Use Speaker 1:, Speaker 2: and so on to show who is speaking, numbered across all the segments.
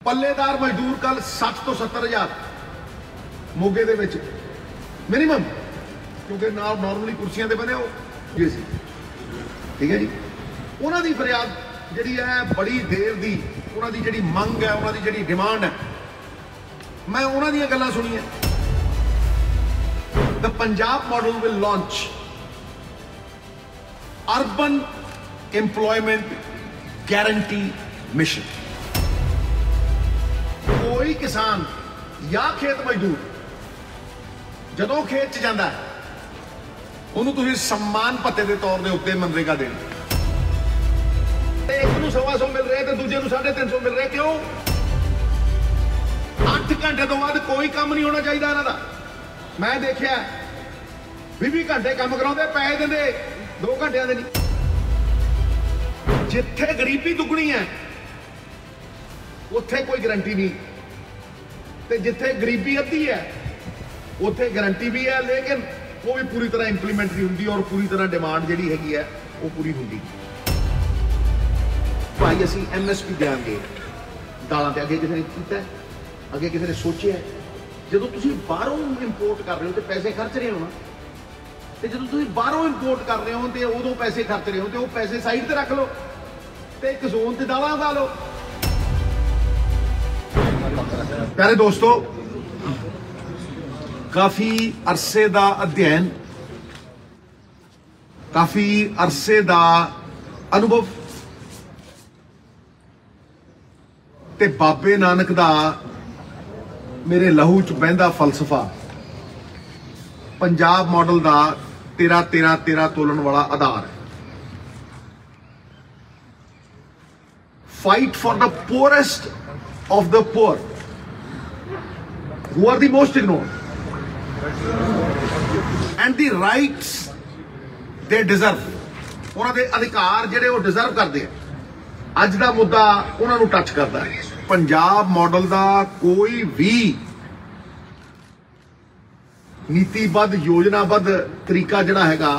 Speaker 1: पल्लेदार मजदूर कल 60 तो 70 हज़ार मोगे दे विच मिनिमम, क्योंकि नॉर्मली कुर्सियां दे बने हो जी सी, ठीक है जी। उन्हां दी फरियाद जिहड़ी है बड़ी देर दी, उन्हां दी जिहड़ी मंग है, उन्हां दी जिहड़ी डिमांड है, मैं उन्हां दीयां गल्लां सुणीआं। The Punjab model will launch urban employment guarantee mission. कोई किसान या खेत मजदूर जदों खेत च जांदा है उन्होंने तुसीं सम्मान भत्ते के तौर के उत्ते मनरेगा देना, एक नूं 125 मिल रहा है तो दूजे नूं 350 मिल रहा। क्यों? 8 घंटे तो बाद कोई काम नहीं होना चाहिए इन्हां दा। मैं देखिया 20 घंटे काम कराउंदे, पैसे दिंदे 2 घंटिਆਂ ਦੇ नहीं। जिथे गरीबी दुगनी है उत्थे कोई गारंटी नहीं, ते जिथे गरीबी अद्धी है उत्थे गारंटी भी है, लेकिन वो भी पूरी तरह इंप्लीमेंट नहीं होंगी और पूरी तरह डिमांड जिहड़ी हैगी है वो पूरी होंगी। भाई असीं MSP देंगे दालां ते, अगे किसी ने कीता है, अगे किसी ने सोचिया है। जदों तुसीं बाहरों इंपोर्ट कर रहे हो तो पैसे खर्च रहे हो ना, तो जदों तुसीं बाहरों इंपोर्ट कर रहे हो तो उदों पैसे खर्च रहे हो, तो वो पैसे साइड ते रख लो ते एक जोन ते दालां उगा लो। प्यारे दोस्तों, काफी अरसे दा अध्ययन, काफी अरसे दा अनुभव ते बाबे नानक दा मेरे लहू च बहंदा फलसफा, पंजाब मॉडल दा 13-13-13 तोलन वाला आधार है। Fight for the poorest of the poor who are the most ignored and the rights they deserve, ਉਹਨਾਂ ਦੇ ਅਧਿਕਾਰ ਜਿਹੜੇ ਉਹ ਡਿਜ਼ਰਵ ਕਰਦੇ ਆ। ਅੱਜ ਦਾ ਮੁੱਦਾ ਉਹਨਾਂ ਨੂੰ ਟੱਚ ਕਰਦਾ ਹੈ। ਪੰਜਾਬ ਮਾਡਲ ਦਾ ਕੋਈ ਵੀ ਨੀਤੀਬੱਧ ਯੋਜਨਾਬੱਧ ਤਰੀਕਾ ਜਿਹੜਾ ਹੈਗਾ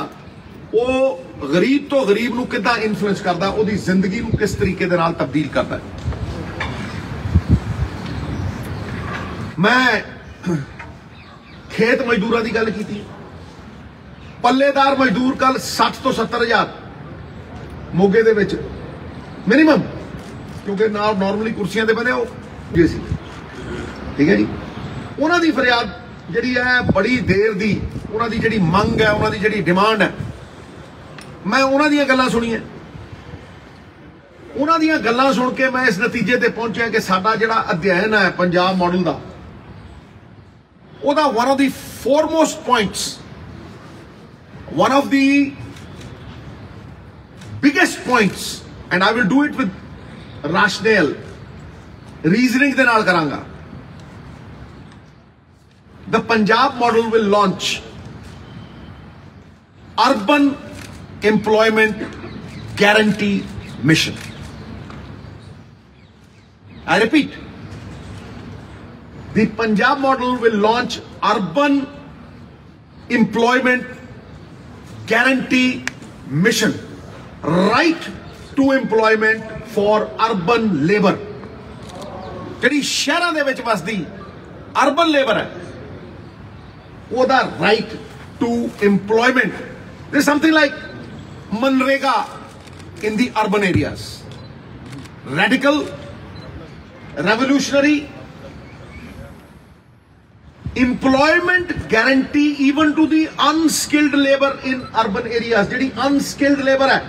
Speaker 1: ਉਹ ਗਰੀਬ ਤੋਂ ਗਰੀਬ ਨੂੰ ਕਿੱਦਾਂ ਇਨਫਲੂਐਂਸ ਕਰਦਾ, ਉਹਦੀ ਜ਼ਿੰਦਗੀ ਨੂੰ ਕਿਸ ਤਰੀਕੇ ਦੇ ਨਾਲ ਤਬਦੀਲ ਕਰਦਾ ਹੈ। मैं खेत मजदूरों की गल की, पल्लेदार मजदूर कल 60 तो 70 हज़ार मोगे दे विच मिनिमम, क्योंकि नॉर्मली कुर्सियां दे बने हो जी सी, ठीक है जी। उन्हां दी फरियाद जिहड़ी है बड़ी देर दी, उन्हां दी जिहड़ी मंग है, उन्हां दी जिहड़ी डिमांड है, मैं उन्हां दीयां गल्लां सुणीआं। उन्हां दीयां गल्लां सुण के मैं इस नतीजे ते पहुंचिया कि साडा जिहड़ा अध्ययन है पंजाब मॉडल दा, one of the foremost points, one of the biggest points, and I will do it with rationale, reasoning de naal karanga. The Punjab model will launch urban employment guarantee mission. I repeat, the Punjab model will launch urban employment guarantee mission, right to employment for urban labor। जिहड़ी शहरां दे विच वसदी urban labor है, ओहदा right to employment, there is something like MNREGA in the urban areas, radical, revolutionary employment guarantee even to the unskilled labor in urban areas। जिहड़ी unskilled labor है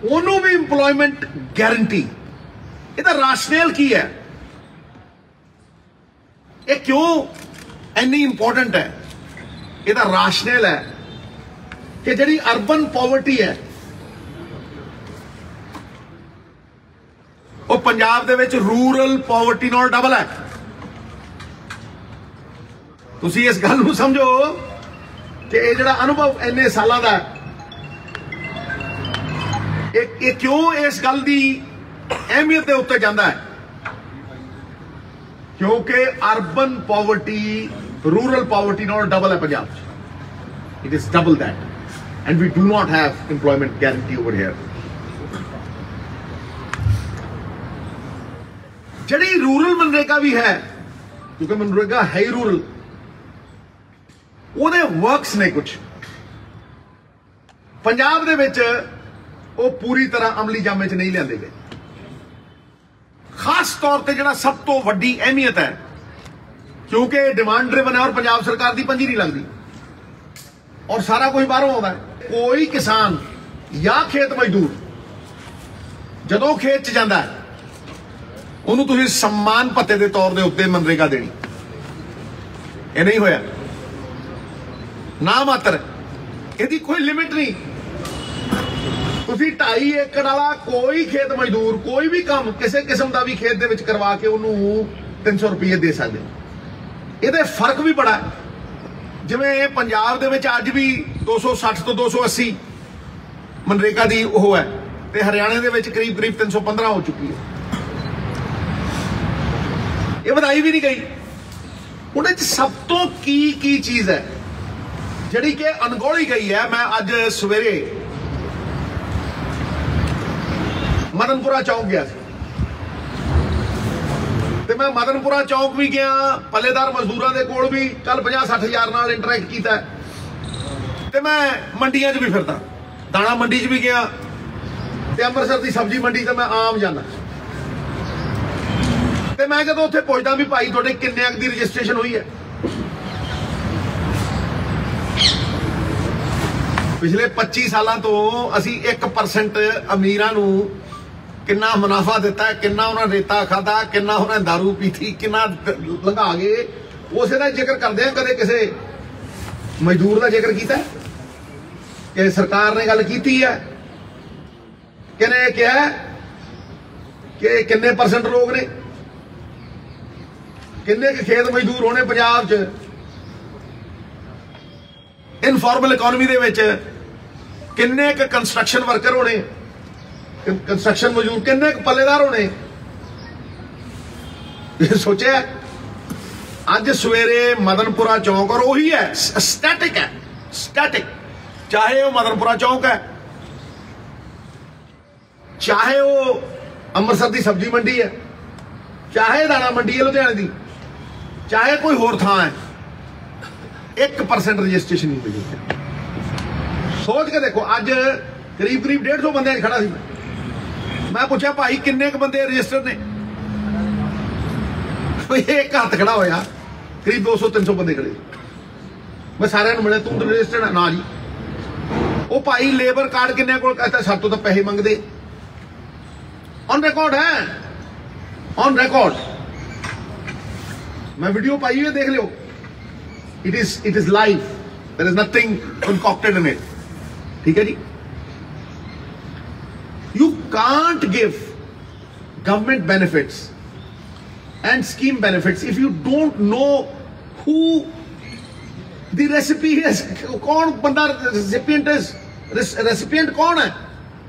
Speaker 1: ਉਹਨੂੰ भी employment guarantee। ਇਹਦਾ rational की है, ये क्यों इन्नी इंपॉर्टेंट है? ਇਹਦਾ राशनल है कि जिहड़ी अर्बन पॉवर्टी है वो पंजाब दे विच रूरल पॉवर्टी नाल डबल है। तुसी इस गल नूं समझो कि ये जिहड़ा अनुभव इन्ने सालां दा ये क्यों इस गल दी अहमियत दे उत्ते जांदा है, क्योंकि अर्बन पॉवर्टी रूरल पॉवर्टी नाल डबल है पंजाब च। It is double that, and we do not have employment guarantee over here. ਜਿਹੜੀ ਰੂਰਲ ਮਨਰੇਗਾ ਵੀ ਹੈ, ਕਿਉਂਕਿ ਮਨਰੇਗਾ ਹੈ ਹੀ ਰੂਰਲ, ਉਹਦੇ ਵਰਕਸ ਨੇ ਕੁਝ ਪੰਜਾਬ ਦੇ ਵਿੱਚ ਉਹ ਪੂਰੀ ਤਰ੍ਹਾਂ ਅਮਲੀ ਜਾਮੇ 'ਚ ਨਹੀਂ ਲਿਆਂਦੇ ਗਏ। ਖਾਸ ਤੌਰ ਤੇ ਜਿਹੜਾ ਸਭ ਤੋਂ ਵੱਡੀ ਅਹਿਮੀਅਤ ਹੈ, ਕਿਉਂਕਿ ਡਿਮਾਂਡ ਡਰਿਵਨ ਹੈ ਔਰ ਪੰਜਾਬ ਸਰਕਾਰ ਦੀ ਪੰਜੀ ਨਹੀਂ ਲੱਗਦੀ ਔਰ ਸਾਰਾ ਕੁਝ ਬਾਹਰੋਂ ਆਉਂਦਾ ਹੈ। ਕੋਈ ਕਿਸਾਨ ਜਾਂ ਖੇਤ ਮਜ਼ਦੂਰ ਜਦੋਂ ਖੇਤ 'ਚ ਜਾਂਦਾ ਹੈ, ਉਹਨੂੰ ਤੁਸੀਂ ਸਨਮਾਨ ਭੱਤੇ ਦੇ ਤੌਰ ਦੇ ਉੱਤੇ ਮਨਰੇਗਾ ਦੇਣੀ, ਇਹ ਨਹੀਂ ਹੋਇਆ। ਨਾ ਮਾਤਰ ਇਹਦੀ ਕੋਈ ਲਿਮਿਟ ਨਹੀਂ। ਤੁਸੀਂ 2.5 ਏਕੜ ਵਾਲਾ ਕੋਈ ਖੇਤ ਮਜ਼ਦੂਰ ਕੋਈ ਵੀ ਕੰਮ ਕਿਸੇ ਕਿਸਮ ਦਾ ਵੀ ਖੇਤ ਦੇ ਵਿੱਚ ਕਰਵਾ ਕੇ ਉਹਨੂੰ 300 ਰੁਪਏ ਦੇ ਸਕਦੇ। ਇਹਦੇ ਫਰਕ ਵੀ ਬੜਾ ਹੈ। ਜਿਵੇਂ ਪੰਜਾਬ ਦੇ ਵਿੱਚ ਅੱਜ ਵੀ 260 ਤੋਂ 280 ਮਨਰੇਗਾ ਦੀ ਉਹ ਹੈ, ਤੇ ਹਰਿਆਣੇ ਦੇ ਵਿੱਚ ਕਰੀਬ 315 ਹੋ ਚੁੱਕੀ ਹੈ। ਇਹ ਵਧਾਈ ਵੀ ਨਹੀਂ ਗਈ। ਉਹਦੇ 'ਚ ਸਭ ਤੋਂ ਕੀ ਚੀਜ਼ ਹੈ ਜਿਹੜੀ ਕਿ ਅਣਗੌਲੀ ਗਈ ਹੈ। ਮੈਂ ਅੱਜ ਸਵੇਰੇ ਮਦਨਪੁਰਾ ਚੌਂਕ ਗਿਆ ਸੀ, ਤੇ ਮੈਂ ਮਦਨਪੁਰਾ ਚੌਂਕ ਵੀ ਗਿਆ, ਪੱਲੇਦਾਰ ਮਜ਼ਦੂਰਾਂ ਦੇ ਕੋਲ ਵੀ ਕੱਲ 50-60 ਹਜ਼ਾਰ ਨਾਲ ਇੰਟਰੈਕਟ ਕੀਤਾ, ਤੇ ਮੈਂ ਮੰਡੀਆਂ 'ਚ ਵੀ ਫਿਰਦਾ, ਦਾਣਾ ਮੰਡੀ 'ਚ ਵੀ ਗਿਆ, ਤੇ ਅੰਮ੍ਰਿਤਸਰ ਦੀ ਸਬਜ਼ੀ ਮੰਡੀ ਤੇ ਮੈਂ ਆਮ ਜਾਂਦਾ। ਤੇ ਮੈਂ ਜਦੋਂ ਉੱਥੇ ਪੁੱਛਦਾ ਵੀ ਭਾਈ ਤੁਹਾਡੇ ਕਿੰਨੇ ਦੀ ਰਜਿਸਟ੍ਰੇਸ਼ਨ ਹੋਈ ਹੈ, ਪਿਛਲੇ 25 ਸਾਲਾਂ ਤੋਂ ਅਸੀਂ 1% ਅਮੀਰਾਂ ਨੂੰ ਕਿੰਨਾ ਮੁਨਾਫਾ ਦਿੱਤਾ, ਕਿੰਨਾ ਉਹਨਾਂ ਰੇਤਾ ਖਾਦਾ, ਕਿੰਨਾ ਉਹਨਾਂ ਦਾਰੂ ਪੀਤੀ, ਕਿੰਨਾ ਲੰਘਾ ਗਏ, ਉਸੇ ਦਾ ਜ਼ਿਕਰ ਕਰਦੇ ਆ। ਕਦੇ ਕਿਸੇ ਮਜ਼ਦੂਰ ਦਾ ਜ਼ਿਕਰ ਕੀਤਾ ਕਿ ਸਰਕਾਰ ਨੇ ਗੱਲ ਕੀਤੀ ਹੈ, ਕਿਹਨੇ ਕਿਹਾ ਕਿ ਕਿੰਨੇ % ਲੋਕ ਨੇ, ਕਿੰਨੇ ਖੇਤ ਮਜ਼ਦੂਰ ਹੋਣੇ ਪੰਜਾਬ 'ਚ, ਇਨਫਾਰਮਲ ਇਕਨੋਮੀ ਦੇ ਵਿੱਚ ਕਿੰਨੇ ਕੰਸਟਰਕਸ਼ਨ ਵਰਕਰ ਹੋਣੇ, ਕੰਸਟਰਕਸ਼ਨ ਮਜ਼ਦੂਰ, ਕਿੰਨੇ ਪੱਲੇਦਾਰ ਹੋਣੇ। ਇਹ ਸੋਚਿਆ। ਅੱਜ ਸਵੇਰੇ ਮਦਨਪੁਰਾ ਚੌਂਕ, ਔਰ ਉਹੀ ਹੈ, ਸਟੈਟਿਕ ਹੈ, ਸਟੈਟਿਕ, ਚਾਹੇ ਉਹ ਮਦਨਪੁਰਾ ਚੌਂਕ ਹੈ, ਚਾਹੇ ਉਹ ਅੰਮ੍ਰਿਤਸਰ ਦੀ ਸਬਜ਼ੀ ਮੰਡੀ ਹੈ, ਚਾਹੇ ਦਾਣਾ ਮੰਡੀ ਹੈ ਲੁਧਿਆਣੇ ਦੀ, ਚਾਹੇ ਕੋਈ ਹੋਰ ਥਾਂ ਹੈ, 1% ਰਜਿਸਟ੍ਰੇਸ਼ਨ ਨਹੀਂ ਹੋਈ। ਸੋਚ ਕੇ ਦੇਖੋ, ਅੱਜ ਕਰੀਬ 150 ਬੰਦਿਆਂ 'ਚ ਖੜਾ ਸੀ। ਮੈਂ ਪੁੱਛਿਆ ਭਾਈ ਕਿੰਨੇ ਕੁ ਬੰਦੇ ਰਜਿਸਟਰ ਨੇ, ਇੱਕ ਹੱਥ ਖੜਾ ਹੋਇਆ, ਕਰੀਬ 200-300 ਬੰਦੇ ਖੜੇ। ਮੈਂ ਸਾਰਿਆਂ ਨੂੰ ਮਿਲਿਆ, ਤੂੰ ਰਜਿਸਟਰਡ ਨਾ ਜੀ। ਉਹ ਭਾਈ ਲੇਬਰ ਕਾਰਡ ਕਿੰਨੇ ਕੋਲ, ਕਹਿੰਦਾ ਸਾਡੇ ਤੋਂ ਤਾਂ ਪੈਸੇ ਮੰਗਦੇ। ਔਨ ਰਿਕਾਰਡ ਹੈ, ਔਨ ਰਿਕਾਰਡ, मैं वीडियो पाई हुई है, देख लो। It is live, there is nothing concocted in it. ठीक है जी। You can't give government benefits and scheme benefits if you don't know who the recipe है, कौन बंदा रेसिपिएंट रेसिपिएंट कौन है।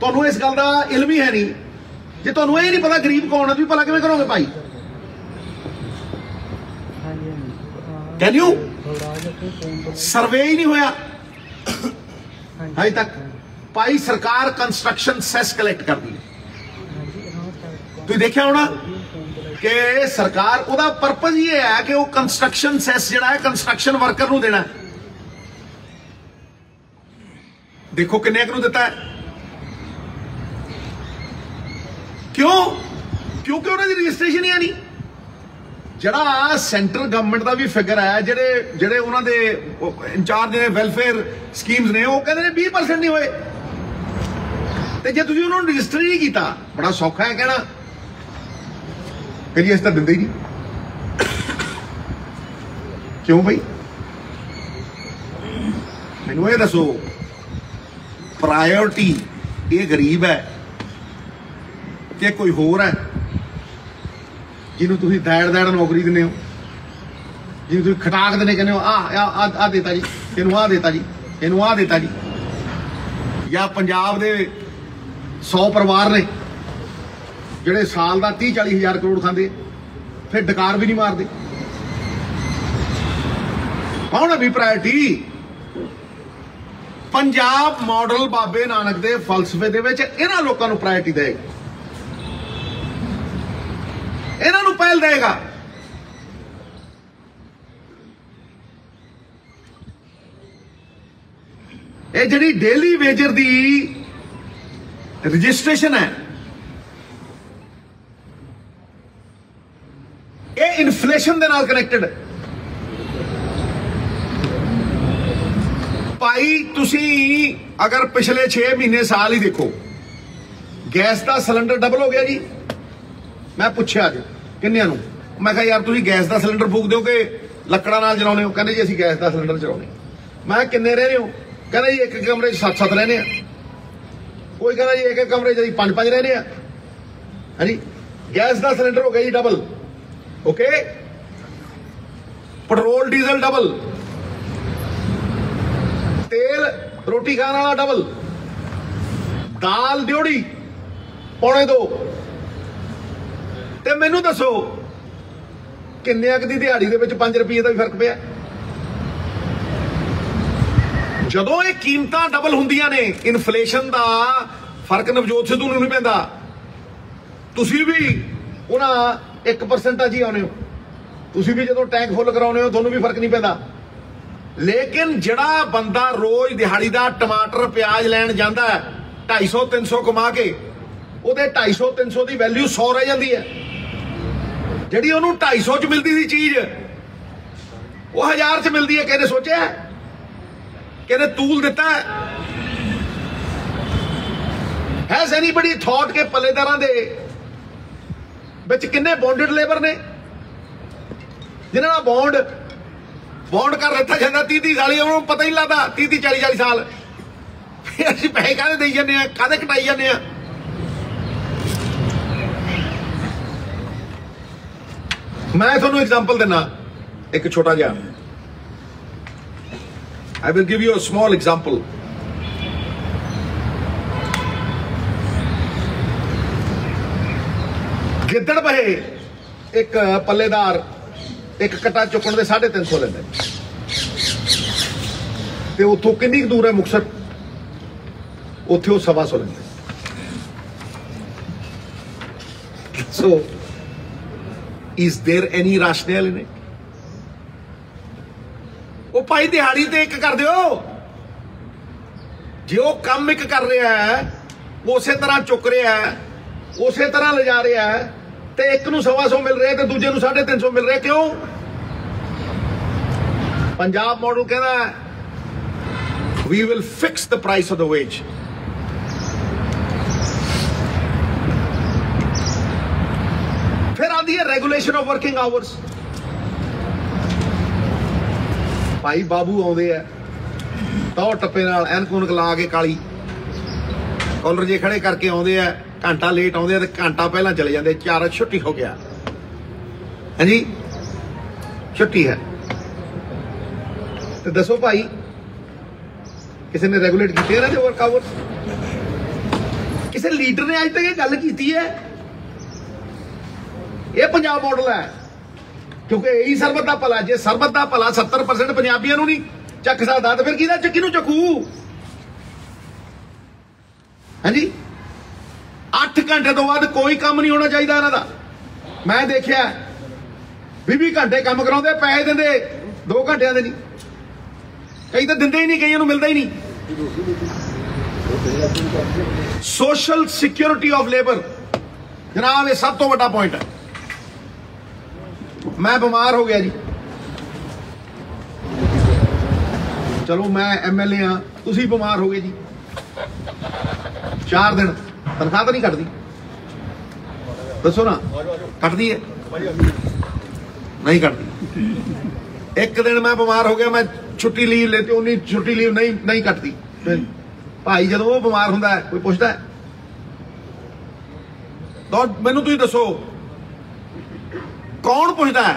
Speaker 1: ਤੁਹਾਨੂੰ ਇਸ ਗੱਲ ਦਾ ਇਲਮ ਹੀ ਹੈ ਨਹੀਂ। ਜੇ ਤੁਹਾਨੂੰ ਇਹ ਨਹੀਂ ਪਤਾ ਗਰੀਬ ਕੌਣ ਹੈ, ਤੁਸੀਂ ਭਲਾ ਕਿਵੇਂ ਕਰੋਗੇ ਭਾਈ। कैन यू सर्वे ही नहीं होया अजे तक। भाई सरकार कंस्ट्रक्शन सैस कलैक्ट कर दी, तुम देखा होना कि सरकार ओदा परपज ये है कि वो कंस्ट्रक्शन सैस जिहड़ा है कंस्ट्रक्शन वर्कर नूं देना। देखो किन्ने नूं दिता है, क्यों? क्योंकि उन्होंने रजिस्ट्रेशन ही नहीं। ਜਿਹੜਾ ਸੈਂਟਰ ਗਵਰਨਮੈਂਟ ਦਾ ਵੀ ਫਿਗਰ ਹੈ, ਜਿਹੜੇ ਉਹਨਾਂ ਦੇ ਇੰਚਾਰਜ ਨੇ ਵੈਲਫੇਅਰ ਸਕੀਮਸ ਨੇ, ਉਹ ਕਹਿੰਦੇ ਨੇ 20% ਨਹੀਂ ਹੋਏ। ਤੇ ਜੇ ਤੁਸੀਂ ਉਹਨਾਂ ਨੂੰ ਰਜਿਸਟਰ ਹੀ ਨਹੀਂ ਕੀਤਾ, ਬੜਾ ਸੌਖਾ ਹੈ ਕਹਿਣਾ ਕਿ ਜੀ ਅਸੀਂ ਤਾਂ ਦਿੰਦੇ ਹੀ ਨਹੀਂ। ਕਿਉਂ ਬਈ? ਮੈਨੂੰ ਇਹ ਦੱਸੋ, ਪ੍ਰਾਇੋਰਟੀ ਇਹ ਗਰੀਬ ਹੈ ਕਿ ਕੋਈ ਹੋਰ ਹੈ ਜਿਹਨੂੰ ਤੁਸੀਂ ਦੈੜ ਨੌਕਰੀ ਦਿੰਦੇ ਹੋ, ਜਿਹਨੂੰ ਤੁਸੀਂ ਖਟਾਕ ਦਿੰਦੇ, ਕਹਿੰਦੇ ਹੋ ਆ ਦੇਤਾ ਜੀ, ਇਹਨੂੰ ਆ ਦੇਤਾ ਜੀ, ਇਹਨੂੰ ਆ ਦੇਤਾ ਜੀ। ਜਾਂ ਪੰਜਾਬ ਦੇ 100 ਪਰਿਵਾਰ ਨੇ ਜਿਹੜੇ ਸਾਲ ਦਾ 30-40 ਹਜ਼ਾਰ ਕਰੋੜ ਖਾਂਦੇ, ਫਿਰ ਡਕਾਰ ਵੀ ਨਹੀਂ ਮਾਰਦੇ। ਕੌਣ ਹੈ ਵੀ ਪ੍ਰਾਇੋਰਟੀ? ਪੰਜਾਬ ਮਾਡਲ ਬਾਬੇ ਨਾਨਕ ਦੇ ਫਲਸਫੇ ਦੇ ਵਿੱਚ ਇਹਨਾਂ ਲੋਕਾਂ ਨੂੰ ਪ੍ਰਾਇੋਰਟੀ ਦੇਗਾ। ਇਹਨਾਂ ਨੂੰ ਨੂੰ ਪਹਿਲ ਦੇਗਾ। ਇਹ ਜਿਹੜੀ ਡੇਲੀ ਵੇਜਰ ਦੀ ਰਜਿਸਟ੍ਰੇਸ਼ਨ ਹੈ, ਇਹ ਇਨਫਲੇਸ਼ਨ ਦੇ ਨਾਲ ਕਨੈਕਟਡ ਹੈ। ਭਾਈ ਤੁਸੀਂ ਅਗਰ ਪਿਛਲੇ 6 ਮਹੀਨੇ ਸਾਲ ਹੀ ਦੇਖੋ, ਗੈਸ ਦਾ ਸਿਲੰਡਰ ਡਬਲ ਹੋ ਗਿਆ ਜੀ। ਮੈਂ ਪੁੱਛਿਆ ਅੱਜ ਕਿੰਨਿਆਂ ਨੂੰ, ਮੈਂ ਕਿਹਾ ਯਾਰ ਤੁਸੀਂ ਗੈਸ ਦਾ ਸਿਲੰਡਰ ਫੂਕ ਦਿਓ ਕਿ ਲੱਕੜਾਂ ਨਾਲ ਜਲਾਉਂਦੇ ਹੋ? ਕਹਿੰਦੇ ਜੀ ਅਸੀਂ ਗੈਸ ਦਾ ਸਿਲੰਡਰ ਚਲਾਉਂਦੇ। ਮੈਂ ਕਿੰਨੇ ਰਹਿੰਦੇ ਹੋ? ਕਹਿੰਦਾ ਜੀ ਇੱਕ ਕਮਰੇ 'ਚ 7-7 ਰਹਿੰਦੇ ਆ। ਕੋਈ ਕਹਿੰਦਾ ਜੀ ਇੱਕ ਕਮਰੇ 'ਚ ਅਸੀਂ 5-5 ਰਹਿੰਦੇ ਆ। ਹਾਂਜੀ, ਗੈਸ ਦਾ ਸਿਲੰਡਰ ਹੋ ਗਿਆ ਜੀ double. Okay, petrol diesel double, तेल रोटी खाने वाला डबल, दाल ड्योड़ी $2.25। ते मैनू दसो किन्ने दी दिहाड़ी दे विच 5 रुपये का भी फर्क पिया? जदों ये कीमतां डबल हुंदियां ने, इनफ्लेशन का फर्क नवजोत सिद्धू नूं नहीं पैंदा। तुसीं भी उन्हां 1% जी आउणे हो, तुसीं भी जदों टैंक फुल कराउणे हो तुहानूं भी फर्क नहीं पैंदा। लेकिन जिहड़ा बंदा रोज दिहाड़ी दा टमाटर प्याज लैण जांदा है 250-300 कमा के, ਉਹਦੇ 250-300 ਦੀ ਵੈਲਿਊ 100 ਰਹਿ ਜਾਂਦੀ ਹੈ। ਜਿਹੜੀ ਉਹਨੂੰ 250 ਚ ਮਿਲਦੀ ਸੀ ਚੀਜ਼, ਉਹ 1000 ਚ ਮਿਲਦੀ ਹੈ। ਕਿਹਨੇ ਸੋਚਿਆ? ਕਿਹਨੇ ਤੂਲ ਦਿੱਤਾ? ਹੈਜ਼ ਐਨੀਬਡੀ ਥੌਟ ਕਿ ਪੱਲੇਦਾਰਾਂ ਦੇ ਵਿੱਚ ਕਿੰਨੇ ਬੌਂਡਡ ਲੇਬਰ ਨੇ, ਜਿਨ੍ਹਾਂ ਦਾ ਬੌਂਡ ਕਰ ਦਿੱਤਾ ਜਾਂਦਾ 30-30 ਸਾਲੀ, ਉਹਨੂੰ ਪਤਾ ਹੀ ਨਹੀਂ ਲੱਗਦਾ 30-40 ਸਾਲ। ਫਿਰ ਅਸੀਂ ਪੈਸੇ ਕਾਹਦੇ ਦੇਈ ਜਾਂਦੇ ਆ, ਕਾਹਦੇ ਕਟਾਈ ਜਾਂਦੇ ਆ? ਮੈਂ ਤੁਹਾਨੂੰ ਐਗਜ਼ਾਮਪਲ ਦਿੰਦਾ ਇੱਕ ਛੋਟਾ ਜਿਹਾ। I will give you a small example. ਗਿੱਦੜ ਬਹੇ ਇੱਕ ਪੱਲੇਦਾਰ एक कट्टा चुकन के 350 लेंदा, ते उत्थों किन्नी दूर है मुक्तसर, उत्थे वो 125 लेंदे। So is there any rational in it? वो भाई दिहाड़ी ते एक कर दिओ, जे वो काम एक कर रहा है उसे तरह चुक रहा है, उसे तरह ले जा रहा है, ਤੇ ਇੱਕ ਨੂੰ 125 ਮਿਲ ਰਿਹਾ ਤੇ ਦੂਜੇ ਨੂੰ 350 ਮਿਲ ਰਿਹਾ। ਕਿਉਂ? ਪੰਜਾਬ ਮਾਡਲ ਕਹਿੰਦਾ we will fix the price of the wage. ਫਿਰ ਆਉਂਦੀ ਹੈ ਰੈਗੂਲੇਸ਼ਨ ਆਫ ਵਰਕਿੰਗ ਆਵਰਸ। ਭਾਈ ਬਾਬੂ ਆਉਂਦੇ ਆ ਤੌ ਟੱਪੇ ਨਾਲ ਐਨਕ ਲਾ ਕੇ ਕਾਲੀ ਕਾਲਰ ਜੇ ਖੜੇ ਕਰਕੇ ਆਉਂਦੇ ਆ, घंटा लेट आते तो घंटा पहला चले जाते, 4 छुट्टी हो गया। हाँ जी, छुट्टी है। तो दसो भाई किसी ने रेगुलेट किए ना जो वर्क आवर्स? किसी लीडर ने अज तक ये गल की है? ये पंजाब मॉडल है, क्योंकि यही सरबत का भला। जे सरबत का भला 70% पंजाबियों नहीं चक सकता तो फिर किहनूं चकू? हाँ जी, 8 घंटे तो बाद कोई काम नहीं होना चाहिए इन्हां दा। मैं देखिया 20 घंटे काम कराउंदे, पैसे दिंदे 2 घंटिया दे नहीं, कई तो दिंदे ही नहीं, कईयां नूं मिलदा ही नहीं। सोशल सिक्योरिटी ऑफ लेबर जनाब ये सब तो बड़ा पॉइंट है। मैं बीमार हो गया जी, चलो मैं MLA हाँ, तुसीं बीमार हो गए जी, 4 दिन तनख्वाह तो नहीं कटती? दसो ना, कटती है? नहीं कटती। एक दिन मैं बीमार हो गया, मैं छुट्टी लीव लेती, उन्नी छुट्टी लीव नहीं कटती। भाई जब वो बीमार होंदा है कोई पुछदा है? तो मैनू तुसीं दसो कौन पुछदा है?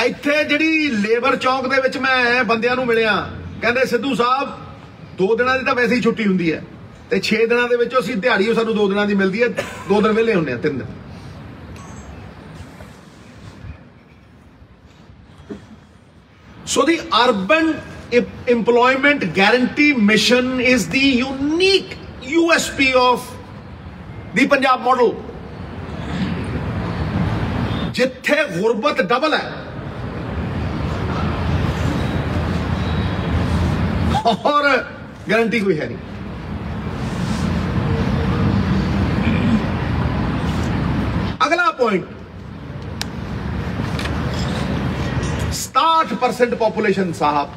Speaker 1: इत्थे जिहड़ी लेबर चौक दे विच मैं बंदियां नूं मिलिया, कहंदे सिद्धू साहब 2 दिनां दी तां वैसे ही छुट्टी हुंदी है ते 6 दिनां दे विच असीं दिहाड़ी सानूं 2 दिनां दी मिलदी है, 2 दिन विहले हुंदे आ, 3 दिन। So the urban employment guarantee mission is the unique USP of the Punjab model. जिथे गुरबत डबल है और गारंटी कोई है नहीं। अगला पॉइंट, 67% पॉपुलेशन साहब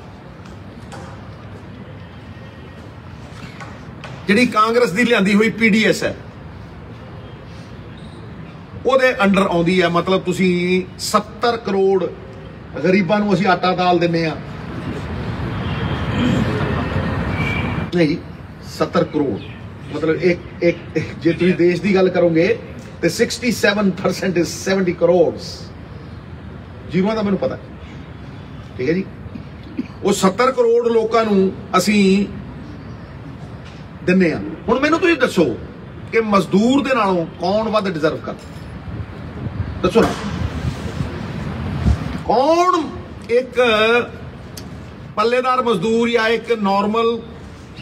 Speaker 1: जिहड़ी कांग्रेस की लियांदी हुई PDS है ਉਹਦੇ अंडर आउंदी है। मतलब तुसी 70 करोड़ गरीबां नूं असीं आटा दाल दिंदे आ, नहीं 70 करोड़ मतलब एक जे तुसीं देश की गल करोगे तो 67% इज 70 करोड़। जीरों का मैनूं पता, ठीक है जी। वो 70 करोड़ लोगों नूं असीं दिंदे आ। हुण मैनूं तुसीं दसो कि मजदूर दे नालों कौन वध डिजर्व करदा? दसो ना, कौन एक पल्लेदार मजदूर या एक नॉर्मल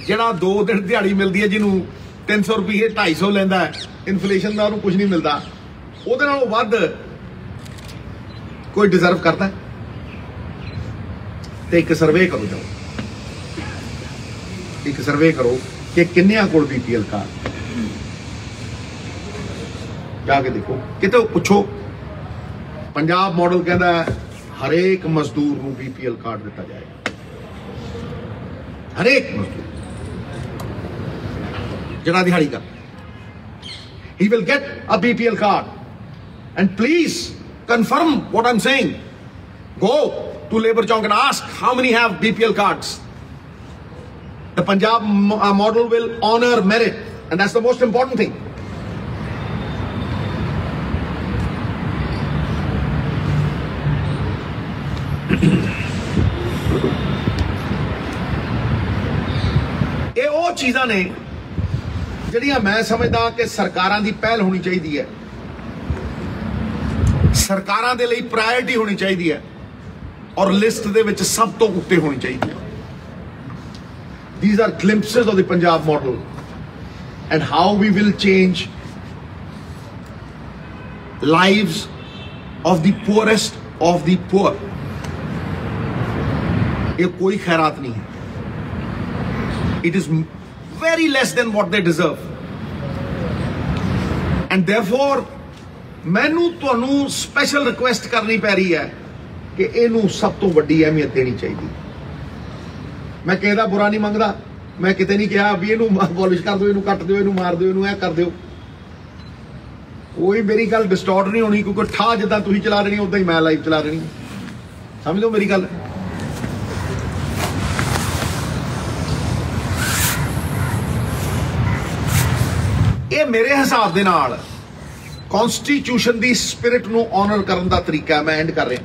Speaker 1: जिहड़ा 2 दिन दिहाड़ी मिलती है जिन्हों 300 रुपये 250 लैंदा है, इन्फ्लेशन का उन्होंने कुछ नहीं मिलता, उहदे नालों वध कोई डिजर्व करता है? तो एक सर्वे करो, जाओ एक सर्वे करो कि किन्नियां कोल BPL कार्ड, जाके देखो, कितों पुछो। पंजाब मॉडल कहता है हरेक मजदूर को BPL कार्ड दिता जाएगा, हरेक मजदूर जिहड़ा दिहाड़ी कर, he will get a BPL card. And please confirm what I'm saying. Go to Labour Chowk and ask how many have BPL cards. The Punjab model will honor merit, and that's the most important thing. ये वो चीज़ां ने ਜਿਹੜੀਆਂ मैं समझदा कि सरकारां दी पहल होनी चाहिए है, सरकारां दे लई प्रायोरिटी होनी चाहिए है और लिस्ट दे विच सब तो उत्ते होनी चाहिए है। These are glimpses of the Punjab model and how we will change lives of the poorest of the poor. ये कोई खैरात नहीं है, it is very less than what they deserve, and therefore मैनू तुहानू स्पेशल रिक्वेस्ट करनी पै रही है कि इनू सब तो वड्डी अहमियत देनी चाहिए। मैं किसी दा बुरा नहीं मंगदा, मैं किते नहीं कहा भी इनू अबॉलिश कर दो, इनू कट दो, इनू मार दो, इनू ऐ कर दो, कोई मेरी गल डिस्टॉर्ट नहीं होनी, क्योंकि ठा जिद्दां तुसीं चला रही उदां ही मैं लाइव चला रही, समझ लो मेरी गल। ये मेरे हिसाब दे नाल कॉन्स्टिट्यूशन दी स्पिरिट नू ऑनर करन दा तरीका है। मैं एंड कर रहा,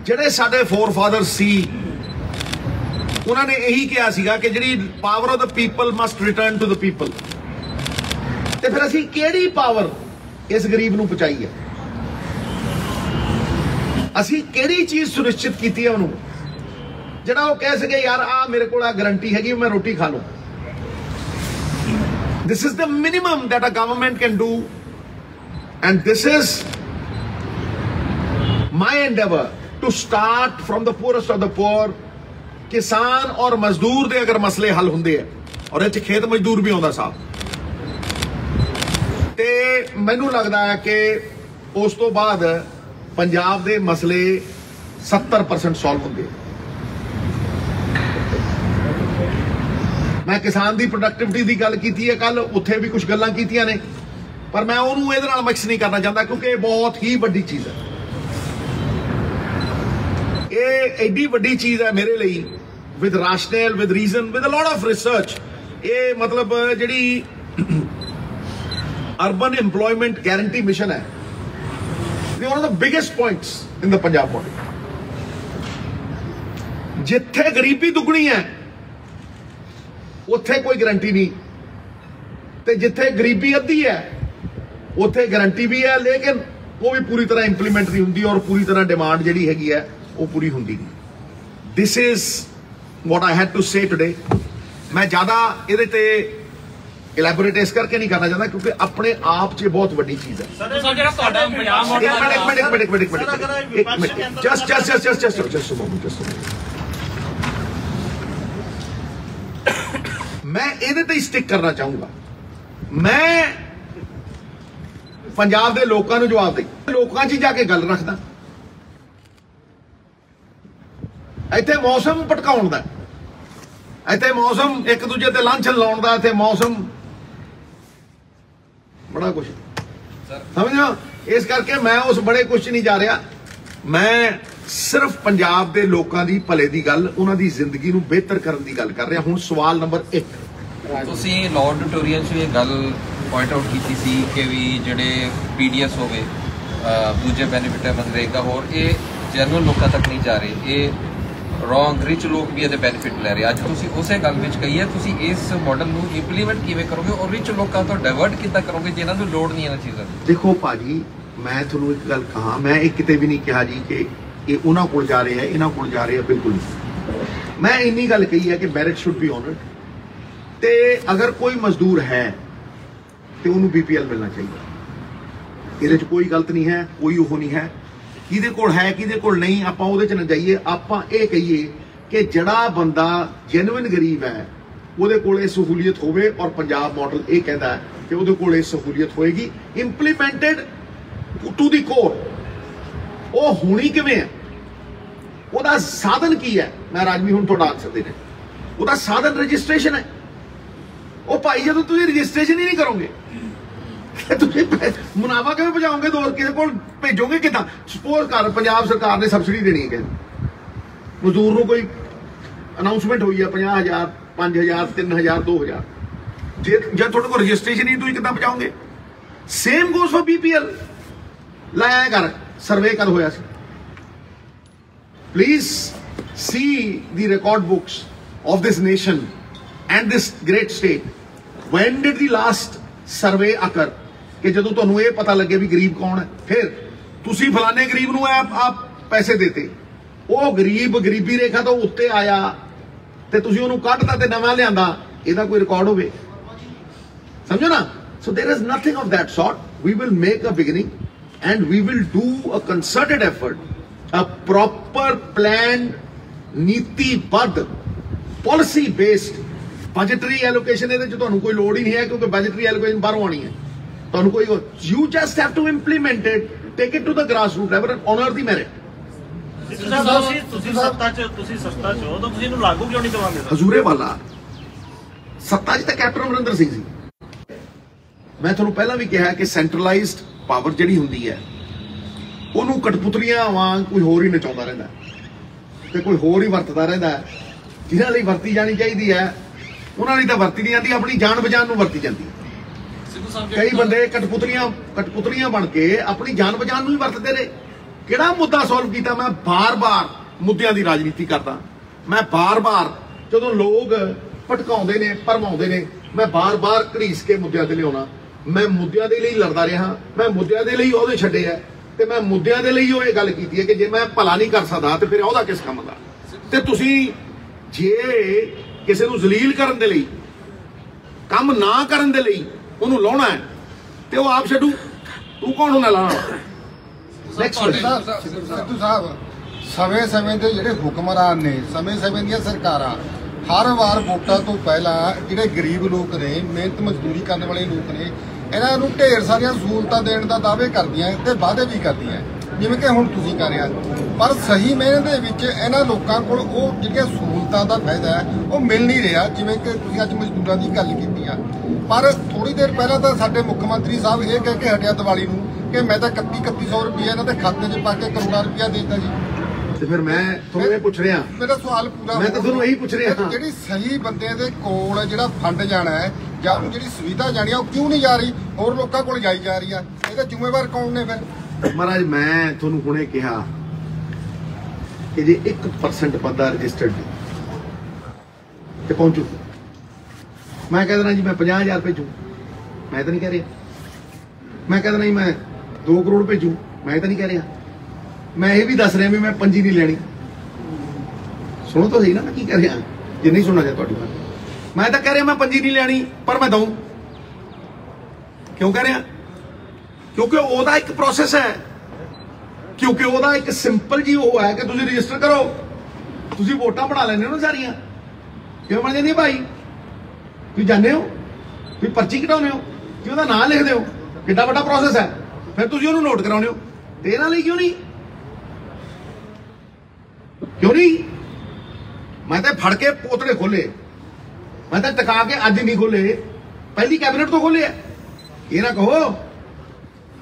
Speaker 1: जिहड़े साडे फोर फादर सी उन्होंने यही कहा सीगा कि जिहड़ी power of the people must return to the people. ते फिर असीं किहड़ी पावर इस गरीब नू पहुंचाई है? असीं किहड़ी चीज सुनिश्चित की है उन्होंने जिहड़ा वो कह सके यार आ मेरे को गारंटी हैगी मैं रोटी खा लूं? This is the minimum that a government can do, and this is my endeavor to start from the poorest of the poor. किसान और मजदूर दे अगर मसले हल होंदे है, और इह खेत मजदूर भी आउंदा साहब, ते मैनू लगदा है कि उस तो बाद पंजाब दे मसले 70% सॉल्व होंदे। मैं किसान की प्रोडक्टिविटी की गल की है कल, उत्थे भी कुछ गल्लां कीतियां ने, पर मैं उन्होंने इहदे नाल मिक्स नहीं करना चाहता क्योंकि बहुत ही वड्डी चीज़ है। ये एडी वड्डी चीज़ है मेरे लिए, with rational, with reason, with a lot of research. ये मतलब जिहड़ी अर्बन एम्प्लॉयमेंट गारंटी मिशन है, one of the biggest points in the Punjab model. जिथे गरीबी दुगनी है उत्थे कोई गारंटी नहीं, ते जिथे गरीबी अद्धी है उत्थे गारंटी भी है, लेकिन वो भी पूरी तरह इंप्लीमेंट नहीं होंदी और पूरी तरह डिमांड जिहड़ी हैगी है वो पूरी होंदी नहीं। This is what I had to say today. मैं ज़्यादा इहदे ते ਇਲੈਬੋਰੇਟ ਇਸ ਕਰਕੇ ਨਹੀਂ ਕਰਨਾ ਚਾਹੁੰਦਾ ਕਿਉਂਕਿ ਆਪਣੇ ਆਪ 'ਚ ਬਹੁਤ ਵੱਡੀ ਚੀਜ਼ ਹੈ। ਮੈਂ ਇਹਦੇ ਤੇ ਸਟਿਕ ਕਰਨਾ ਚਾਹੂੰਗਾ। ਮੈਂ ਪੰਜਾਬ ਦੇ ਲੋਕਾਂ ਨੂੰ ਜਵਾਬ ਦੇ, ਲੋਕਾਂ 'ਚ ਜਾ ਕੇ ਗੱਲ ਰੱਖਦਾ। ਇੱਥੇ ਮੌਸਮ ਭਟਕਾਉਣ ਦਾ, ਇੱਥੇ ਮੌਸਮ ਇੱਕ ਦੂਜੇ ਤੇ ਲਾਂਛਨ ਲਾਉਣ ਦਾ, ਇੱਥੇ ਮੌਸਮ ਬੜਾ ਕੁਛ ਸਮਝੋ। ਇਸ ਕਰਕੇ ਮੈਂ ਉਸ ਬੜੇ ਕੁਛ ਨਹੀਂ ਜਾ ਰਿਹਾ। ਮੈਂ ਸਿਰਫ ਪੰਜਾਬ ਦੇ ਲੋਕਾਂ ਦੀ ਭਲੇ ਦੀ ਗੱਲ, ਉਹਨਾਂ ਦੀ ਜ਼ਿੰਦਗੀ ਨੂੰ ਬਿਹਤਰ ਕਰਨ ਦੀ ਗੱਲ ਕਰ ਰਿਹਾ। ਹੁਣ ਸਵਾਲ ਨੰਬਰ 1,
Speaker 2: ਤੁਸੀਂ ਲਾਰਡ ਵਿਕਟੋਰੀਆ 'ਚ ਇਹ ਗੱਲ ਪੁਆਇੰਟ ਆਊਟ ਕੀਤੀ ਸੀ ਕਿ ਵੀ ਜਿਹੜੇ ਪੀਡੀਐਸ ਹੋਵੇ, ਦੂਜੇ ਬੈਨੀਫਿਟ ਹੈ ਮਨਰੇਗਾ, ਹੋਰ ਇਹ ਜਨਰਲ ਲੋਕਾਂ ਤੱਕ ਨਹੀਂ ਜਾ ਰਹੇ, ਇਹ ਰੋਂਗ ਰਿਚ ਲੋਕ ਵੀ ਇਹਦੇ ਬੈਨੀਫਿਟ ਲੈ ਰਹੇ। ਅੱਜ ਤੁਸੀਂ ਉਸੇ ਗੱਲ ਵਿੱਚ ਕਹੀ ਹੈ, ਤੁਸੀਂ ਇਸ ਮਾਡਲ ਨੂੰ ਇੰਪਲੀਮੈਂਟ ਕਿਵੇਂ ਕਰੋਗੇ ਔਰ ਰਿਚ ਲੋਕਾਂ ਤੋਂ ਡਾਇਵਰਟ ਕਿੱਦਾਂ ਕਰੋਗੇ ਜਿਨ੍ਹਾਂ ਨੂੰ ਲੋੜ ਨਹੀਂ ਇਹਨਾਂ ਚੀਜ਼ਾਂ ਦੀ?
Speaker 1: ਦੇਖੋ ਭਾਜੀ, ਮੈਂ ਤੁਹਾਨੂੰ ਇੱਕ ਗੱਲ ਕਹਾਂ, ਮੈਂ ਇਹ ਕਿਤੇ ਵੀ ਨਹੀਂ ਕਿਹਾ ਜੀ ਕਿ ਇਹ ਉਹਨਾਂ ਕੋਲ ਜਾ ਰਹੇ ਹੈ, ਇਹਨਾਂ ਕੋਲ ਜਾ ਰਹੇ ਹੈ, ਬਿਲਕੁਲ ਨਹੀਂ। ਮੈਂ ਇੰਨੀ ਗੱਲ ਕਹੀ ਹੈ ਕਿ ਮੈਰਿਟ ਸ਼ੁੱਡ ਬੀ ਆਨਰਡ, ਤੇ ਅਗਰ ਕੋਈ ਮਜ਼ਦੂਰ ਹੈ ਤੇ ਉਹਨੂੰ BPL ਮਿਲਣਾ ਚਾਹੀਦਾ। ਇਹਦੇ 'ਚ ਕੋਈ ਗਲਤ ਨਹੀਂ ਹੈ, ਕੋਈ ਉਹ ਨਹੀਂ ਹੈ। ਕਿਹਦੇ ਕੋਲ ਹੈ ਕਿਹਦੇ ਕੋਲ ਨਹੀਂ, ਆਪਾਂ ਉਹਦੇ 'ਚ ਨਾ ਜਾਈਏ। ਆਪਾਂ ਇਹ ਕਹੀਏ ਕਿ ਜਿਹੜਾ ਬੰਦਾ ਜੈਨੂਇਨ ਗਰੀਬ ਹੈ ਉਹਦੇ ਕੋਲ ਇਹ ਸਹੂਲੀਅਤ ਹੋਵੇ, ਔਰ ਪੰਜਾਬ ਮਾਡਲ ਇਹ ਕਹਿੰਦਾ ਕਿ ਉਹਦੇ ਕੋਲ ਇਹ ਸਹੂਲੀਅਤ ਹੋਏਗੀ ਇੰਪਲੀਮੈਂਟਡ ਟੂ ਦੀ ਕੋਰ। ਉਹ ਹੋਣੀ ਕਿਵੇਂ ਹੈ, ਉਹਦਾ ਸਾਧਨ ਕੀ ਹੈ? ਮੈਂ ਰਾਜਵੀ ਹੁਣ ਤੁਹਾਡਾ ਆਨਸਰ ਦੇ ਰਿਹਾ। ਉਹਦਾ ਸਾਧਨ ਰਜਿਸਟ੍ਰੇਸ਼ਨ ਹੈ। ਉਹ ਭਾਈ ਜਦੋਂ ਤੁਸੀਂ ਰਜਿਸਟ੍ਰੇਸ਼ਨ ਹੀ ਨਹੀਂ ਕਰੋਗੇ ਤੁਸੀਂ ਮੁਨਾਫਾ ਕਿਵੇਂ ਬਚਾਓਗੇ? ਦੋ ਕਿਸੇ ਕੋਲ ਭੇਜੋਗੇ ਕਿੱਦਾਂ? ਸਪੋਜ਼ ਕਰ ਪੰਜਾਬ ਸਰਕਾਰ ਨੇ ਸਬਸਿਡੀ ਦੇਣੀ ਹੈ, ਮਜ਼ਦੂਰ ਨੂੰ ਕੋਈ ਅਨਾਉਂਸਮੈਂਟ ਹੋਈ ਹੈ 50,000, 5,000, 3,000, 2,000, ਜੇ ਜਦ ਤੁਹਾਡੇ ਕੋਲ ਰਜਿਸਟ੍ਰੇਸ਼ਨ ਹੀ ਤੁਸੀਂ ਕਿੱਦਾਂ ਬਚਾਓਗੇ? Same goes for BPL। ਲਾਇਆ ਕਰ ਸਰਵੇ ਕਦ ਹੋਇਆ ਸੀ? Please see the record books of this nation and this great state. When did the last survey occur ਕਿ ਜਦੋਂ ਤੁਹਾਨੂੰ ਇਹ ਪਤਾ ਲੱਗੇ ਵੀ ਗਰੀਬ ਕੌਣ ਹੈ? ਫਿਰ ਤੁਸੀਂ ਫਲਾਣੇ ਗਰੀਬ ਨੂੰ ਆਪ ਪੈਸੇ ਦੇਤੇ, ਉਹ ਗਰੀਬ ਗਰੀਬੀ ਰੇਖਾ ਤੋਂ ਉੱਤੇ ਆਇਆ ਤੇ ਤੁਸੀਂ ਉਹਨੂੰ ਕੱਢਤਾ ਤੇ ਨਵਾਂ ਲਿਆਂਦਾ, ਇਹਦਾ ਕੋਈ ਰਿਕਾਰਡ ਹੋਵੇ? ਸਮਝੋ ਨਾ। So there is nothing of that sort. We will make a beginning and we will do a concerted effort, a proper planned ਨੀਤੀਬੱਧ policy based budgetary allocation। ਇਹਦੇ 'ਚ ਤੁਹਾਨੂੰ ਕੋਈ ਲੋੜ ਹੀ ਨਹੀਂ ਹੈ ਕਿਉਂਕਿ budgetary allocation ਬਾਹਰੋਂ ਆਣੀ ਹੈ। ਤੁਹਾਨੂੰ ਕੋਈ you just have to implement it, take it to the grassroots level and honor the merit।
Speaker 3: ਤੁਸੀਂ ਸੱਤਾ 'ਚ ਹੋ ਤਾਂ ਤੁਸੀਂ ਇਹਨੂੰ ਲਾਗੂ ਕਿਉਂ ਨਹੀਂ ਕਰਵਾਉਂਦੇ?
Speaker 1: ਹਜ਼ੂਰੇ ਵਾਲਾ ਸੱਤਾ 'ਚ ਤਾਂ ਕੈਪਟਨ ਅਮਰਿੰਦਰ ਸਿੰਘ ਸੀ। ਮੈਂ ਤੁਹਾਨੂੰ ਪਹਿਲਾਂ ਵੀ ਕਿਹਾ ਕਿ ਸੈਂਟਰਲਾਈਜ਼ਡ ਪਾਵਰ ਜਿਹੜੀ ਹੁੰਦੀ ਹੈ ਉਹਨੂੰ ਕਠਪੁਤਲੀਆਂ ਵਾਂਗ ਕੋਈ ਹੋਰ ਹੀ ਨਚਾਉਂਦਾ ਰਹਿੰਦਾ ਤੇ ਕੋਈ ਹੋਰ ਹੀ ਵਰਤਦਾ ਰਹਿੰਦਾ। ਜਿਹਨਾਂ ਲਈ ਵਰਤੀ ਜਾਣੀ ਚਾਹੀਦੀ ਹੈ ਉਹਨਾਂ ਲਈ ਤਾਂ ਵਰਤੀ ਨਹੀਂ ਜਾਂਦੀ, ਆਪਣੀ ਜਾਨ ਬਚਾਉਣ ਨੂੰ ਵਰਤੀ ਜਾਂਦੀ ਹੈ। ਕਈ ਬੰਦੇ ਕਠਪੁਤਲੀਆਂ ਬਣ ਕੇ ਆਪਣੀ ਜਾਨ ਬਚਾਉਣ ਨੂੰ ਹੀ ਵਰਤਦੇ ਨੇ। ਕਿਹੜਾ ਮੁੱਦਾ ਸੋਲਵ ਕੀਤਾ? ਮੈਂ ਬਾਰ-ਬਾਰ ਮੁੱਦਿਆਂ ਦੀ ਰਾਜਨੀਤੀ ਕਰਦਾ। ਮੈਂ ਬਾਰ-ਬਾਰ ਜਦੋਂ ਲੋਕ ਭਟਕਾਉਂਦੇ ਨੇ, ਭਰਮਾਉਂਦੇ ਨੇ, ਮੈਂ ਬਾਰ-ਬਾਰ ਘੜੀਸ ਕੇ ਮੁੱਦਿਆਂ ਤੇ ਲਿਆਉਣਾ। ਮੈਂ ਮੁੱਦਿਆਂ ਦੇ ਲਈ ਲੜਦਾ ਰਿਹਾ, ਮੈਂ ਮੁੱਦਿਆਂ ਦੇ ਲਈ ਉਹਦੇ ਛੱਡੇ ਆ ਤੇ ਮੈਂ ਮੁੱਦਿਆਂ ਦੇ ਲਈ ਉਹ ਇਹ ਗੱਲ ਕੀਤੀ ਹੈ ਕਿ ਜੇ ਮੈਂ ਭਲਾ ਨਹੀਂ ਕਰ ਸਕਦਾ ਤੇ ਫਿਰ ਉਹਦਾ ਕਿਸ ਕੰਮ ਦਾ? ਤੇ ਤੁਸੀਂ ਜੇ ਕਿਸੇ ਨੂੰ ਜ਼ਲੀਲ ਕਰਨ ਦੇ ਲਈ, ਕੰਮ ਨਾ ਕਰਨ ਦੇ ਲਈ ਉਹਨੂੰ ਲਾਉਣਾ ਹੈ ਤੇ ਉਹ ਆਪ ਛੱਡੂ, ਤੂੰ ਕੌਣ ਹੋਣਾ ਲਾਉਣਾ?
Speaker 4: ਸਿੱਧੂ ਸਾਹਿਬ, ਸਮੇਂ-ਸਮੇਂ ਦੇ ਜਿਹੜੇ ਹੁਕਮਰਾਨ ਨੇ, ਸਮੇਂ-ਸਮੇਂ ਦੀਆਂ ਸਰਕਾਰਾਂ ਹਰ ਵਾਰ ਵੋਟਾਂ ਤੋਂ ਪਹਿਲਾਂ ਜਿਹੜੇ ਗਰੀਬ ਲੋਕ ਨੇ, ਮਿਹਨਤ ਮਜ਼ਦੂਰੀ ਕਰਨ ਵਾਲੇ ਲੋਕ ਨੇ, ਇਹਨਾਂ ਨੂੰ ਢੇਰ ਸਾਰੀਆਂ ਸਹੂਲਤਾਂ ਦੇਣ ਦਾ ਦਾਅਵੇ ਕਰਦੀਆਂ ਤੇ ਵਾਅਦੇ ਵੀ ਕਰਦੀਆਂ, ਜਿਵੇਂ ਕਿ ਹੁਣ ਤੁਸੀਂ ਕਰ ਰਹੇ ਹੋ। ਪਰ ਸਹੀ ਮਿਹਨਤ ਦੇ ਵਿੱਚ ਇਹਨਾਂ ਲੋਕਾਂ ਕੋਲ ਉਹ ਜਿਹੜੀਆਂ ਸਹੂਲਤਾਂ ਦਾ ਫਾਇਦਾ ਹੈ ਉਹ ਮਿਲ ਨਹੀਂ ਰਿਹਾ। ਜਿਵੇਂ ਕਿ ਤੁਸੀਂ ਅੱਜ ਮਜ਼ਦੂਰਾਂ ਦੀ ਗੱਲ ਕੀਤੀ ਆ, ਪਰ ਥੋੜੀ ਦੇਰ ਪਹਿਲਾਂ ਤਾਂ ਸਾਡੇ ਮੁੱਖ ਮੰਤਰੀ ਸਾਹਿਬ ਇਹ ਕਹਿ ਕੇ ਹਟਿਆ ਦੀਵਾਲੀ ਨੂੰ ਕਿ ਮੈਂ ਤਾਂ 3100 ਰੁਪਏ ਇਹਨਾਂ ਦੇ ਖਾਤੇ 'ਚ ਪਾ ਕੇ ਕਰੋੜਾਂ ਰੁਪਇਆ ਦੇ ਦਿੱਤਾ ਜੀ।
Speaker 1: ਤੇ ਫਿਰ ਮੈਂ ਤੁਹਾਨੂੰ ਇਹ ਪੁੱਛ ਰਿਹਾ,
Speaker 4: ਮੇਰਾ ਸਵਾਲ ਪੂਰਾ,
Speaker 1: ਮੈਂ ਤਾਂ ਤੁਹਾਨੂੰ ਇਹੀ ਪੁੱਛ ਰਿਹਾ,
Speaker 4: ਜਿਹੜੀ ਸਹੀ ਬੰਦੇ ਦੇ ਕੋਲ ਜਿਹੜਾ ਫੰਡ ਜਾਣਾ ਹੈ ਜਾਂ ਉਹਨੂੰ ਜਿਹੜੀ ਸੁਵਿਧਾ ਜਾਣੀ ਆ ਉਹ ਕਿਉਂ ਨਹੀਂ ਜਾ ਰਹੀ, ਹੋਰ ਲੋਕਾਂ ਕੋਲ ਜਾਈ ਜਾ ਰਹੀ ਆ? ਇਹਦਾ ਜ਼ਿੰਮੇਵਾਰ ਕੌਣ ਨੇ ਫਿਰ?
Speaker 1: ਮਹਾਰਾਜ, ਮੈਂ ਤੁਹਾਨੂੰ ਹੁਣੇ ਕਿਹਾ ਕਿ ਜੇ 1% ਬੰਦਾ ਰਜਿਸਟਰਡ ਤੇ ਪਹੁੰਚੂ, ਮੈਂ ਕਹਿ ਦੇਣਾ ਜੀ ਮੈਂ 50,000 ਭੇਜੂ, ਮੈਂ ਤਾਂ ਨਹੀਂ ਕਹਿ ਰਿਹਾ। ਮੈਂ ਕਹਿ ਦੇਣਾ ਜੀ ਮੈਂ 2 ਕਰੋੜ ਭੇਜੂ, ਮੈਂ ਤਾਂ ਨਹੀਂ ਕਹਿ ਰਿਹਾ। ਮੈਂ ਇਹ ਵੀ ਦੱਸ ਰਿਹਾ ਵੀ ਮੈਂ ਪੰਜੀ ਨਹੀਂ ਲੈਣੀ। ਸੁਣੋ ਤਾਂ ਸਹੀ ਨਾ ਮੈਂ ਕੀ ਕਹਿ ਰਿਹਾ, ਜੇ ਨਹੀਂ ਸੁਣਨਾ ਚਾਹ ਤੁਹਾਡੀ ਬਾਤ। ਮੈਂ ਤਾਂ ਕਹਿ ਰਿਹਾ ਮੈਂ ਪੰਜੀ ਨਹੀਂ ਲੈਣੀ, ਪਰ ਮੈਂ ਦਊਂ क्यों कह रहे हैं? क्योंकि ਉਹਦਾ ਇੱਕ ਪ੍ਰੋਸੈਸ ਹੈ, ਕਿਉਂਕਿ ਉਹਦਾ ਇੱਕ ਸਿੰਪਲ ਜੀ ਉਹ ਹੈ ਕਿ ਤੁਸੀਂ ਰਜਿਸਟਰ ਕਰੋ, ਤੁਸੀਂ ਵੋਟਾਂ ਬਣਾ ਲੈਂਦੇ ਹੋ ਨਾ ਸਾਰੀਆਂ, ਕਿਉਂ ਬਣ ਜਾਂਦੀਆਂ ਭਾਈ? ਤੁਸੀਂ ਜਾਣਦੇ ਹੋ, ਤੁਸੀਂ ਪਰਚੀ ਕਟਾਉਂਦੇ ਹੋ, ਤੁਸੀਂ ਉਹਦਾ ਨਾਂ ਲਿਖਦੇ ਹੋ, ਕਿੰਨਾ ਵੱਡਾ ਪ੍ਰੋਸੈਸ ਹੈ, ਫਿਰ ਤੁਸੀਂ ਉਹਨੂੰ ਨੋਟ ਕਰਾਉਂਦੇ ਹੋ, ਤੇ ਇਹਨਾਂ ਲਈ ਕਿਉਂ ਨਹੀਂ? ਕਿਉਂ ਨਹੀਂ? ਮੈਂ ਤਾਂ ਫੜ ਕੇ ਪੋਤੜੇ ਖੋਲੇ, ਮੈਂ ਤਾਂ ਟਿਕਾ ਕੇ ਅੱਜ ਨਹੀਂ ਖੋਲੇ, ਪਹਿਲੀ ਕੈਬਨਿਟ ਤੋਂ ਖੋਲੇ ਆ। ਇਹ ਨਾ ਕਹੋ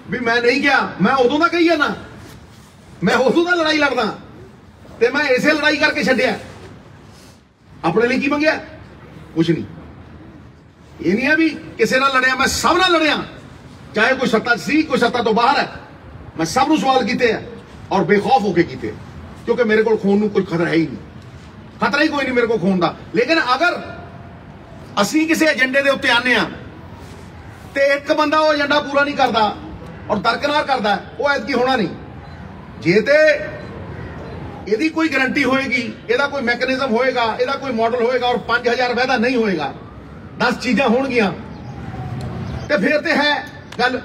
Speaker 1: ਵੀ ਮੈਂ ਨਹੀਂ ਗਿਆ, ਮੈਂ ਉਦੋਂ ਦਾ ਕਹੀ ਜਾਣਾ, ਮੈਂ ਉਦੋਂ ਦਾ ਲੜਾਈ ਲੜਦਾ ਤੇ ਮੈਂ ਇਸੇ ਲੜਾਈ ਕਰਕੇ ਛੱਡਿਆ। ਆਪਣੇ ਲਈ ਕੀ ਮੰਗਿਆ? ਕੁਛ ਨਹੀਂ। ਇਹ ਨਹੀਂ ਹੈ ਵੀ ਕਿਸੇ ਨਾਲ ਲੜਿਆ, ਮੈਂ ਸਭ ਨਾਲ ਲੜਿਆ, ਚਾਹੇ ਕੋਈ ਸੱਤਾ ਸੀ ਕੋਈ ਸੱਤਾ ਤੋਂ ਬਾਹਰ ਹੈ, ਮੈਂ ਸਭ ਨੂੰ ਸਵਾਲ ਕੀਤੇ ਆ ਔਰ ਬੇਖੌਫ ਹੋ ਕੇ ਕੀਤੇ, ਕਿਉਂਕਿ ਮੇਰੇ ਕੋਲ ਖੋਣ ਨੂੰ ਕੋਈ ਖਤਰਾ ਹੈ ਹੀ ਨਹੀਂ, ਖਤਰਾ ਹੀ ਕੋਈ ਨਹੀਂ ਮੇਰੇ ਕੋਲ ਖੋਣ ਦਾ। ਲੇਕਿਨ ਅਗਰ ਅਸੀਂ ਕਿਸੇ ਏਜੰਡੇ ਦੇ ਉੱਤੇ ਆਨੇ ਆ ਤੇ ਇੱਕ ਬੰਦਾ ਉਹ ਏਜੰਡਾ ਪੂਰਾ ਨਹੀਂ ਕਰਦਾ ਔਰ ਦਰਕਨਾਰ ਕਰਦਾ, ਉਹ ਐਤਕੀ ਹੋਣਾ ਨਹੀਂ। ਜੇ ਤੇ ਇਹਦੀ ਕੋਈ ਗਾਰੰਟੀ ਹੋਏਗੀ, ਇਹਦਾ ਕੋਈ ਮੈਕੈਨਿਜ਼ਮ ਹੋਏਗਾ, ਇਹਦਾ ਕੋਈ ਮਾਡਲ ਹੋਏਗਾ ਔਰ 5000 ਵਾਅਦਾ ਨਹੀਂ ਹੋਏਗਾ, 10 ਚੀਜ਼ਾਂ ਹੋਣਗੀਆਂ, ਤੇ ਫਿਰ ਤੇ ਹੈ ਗੱਲ।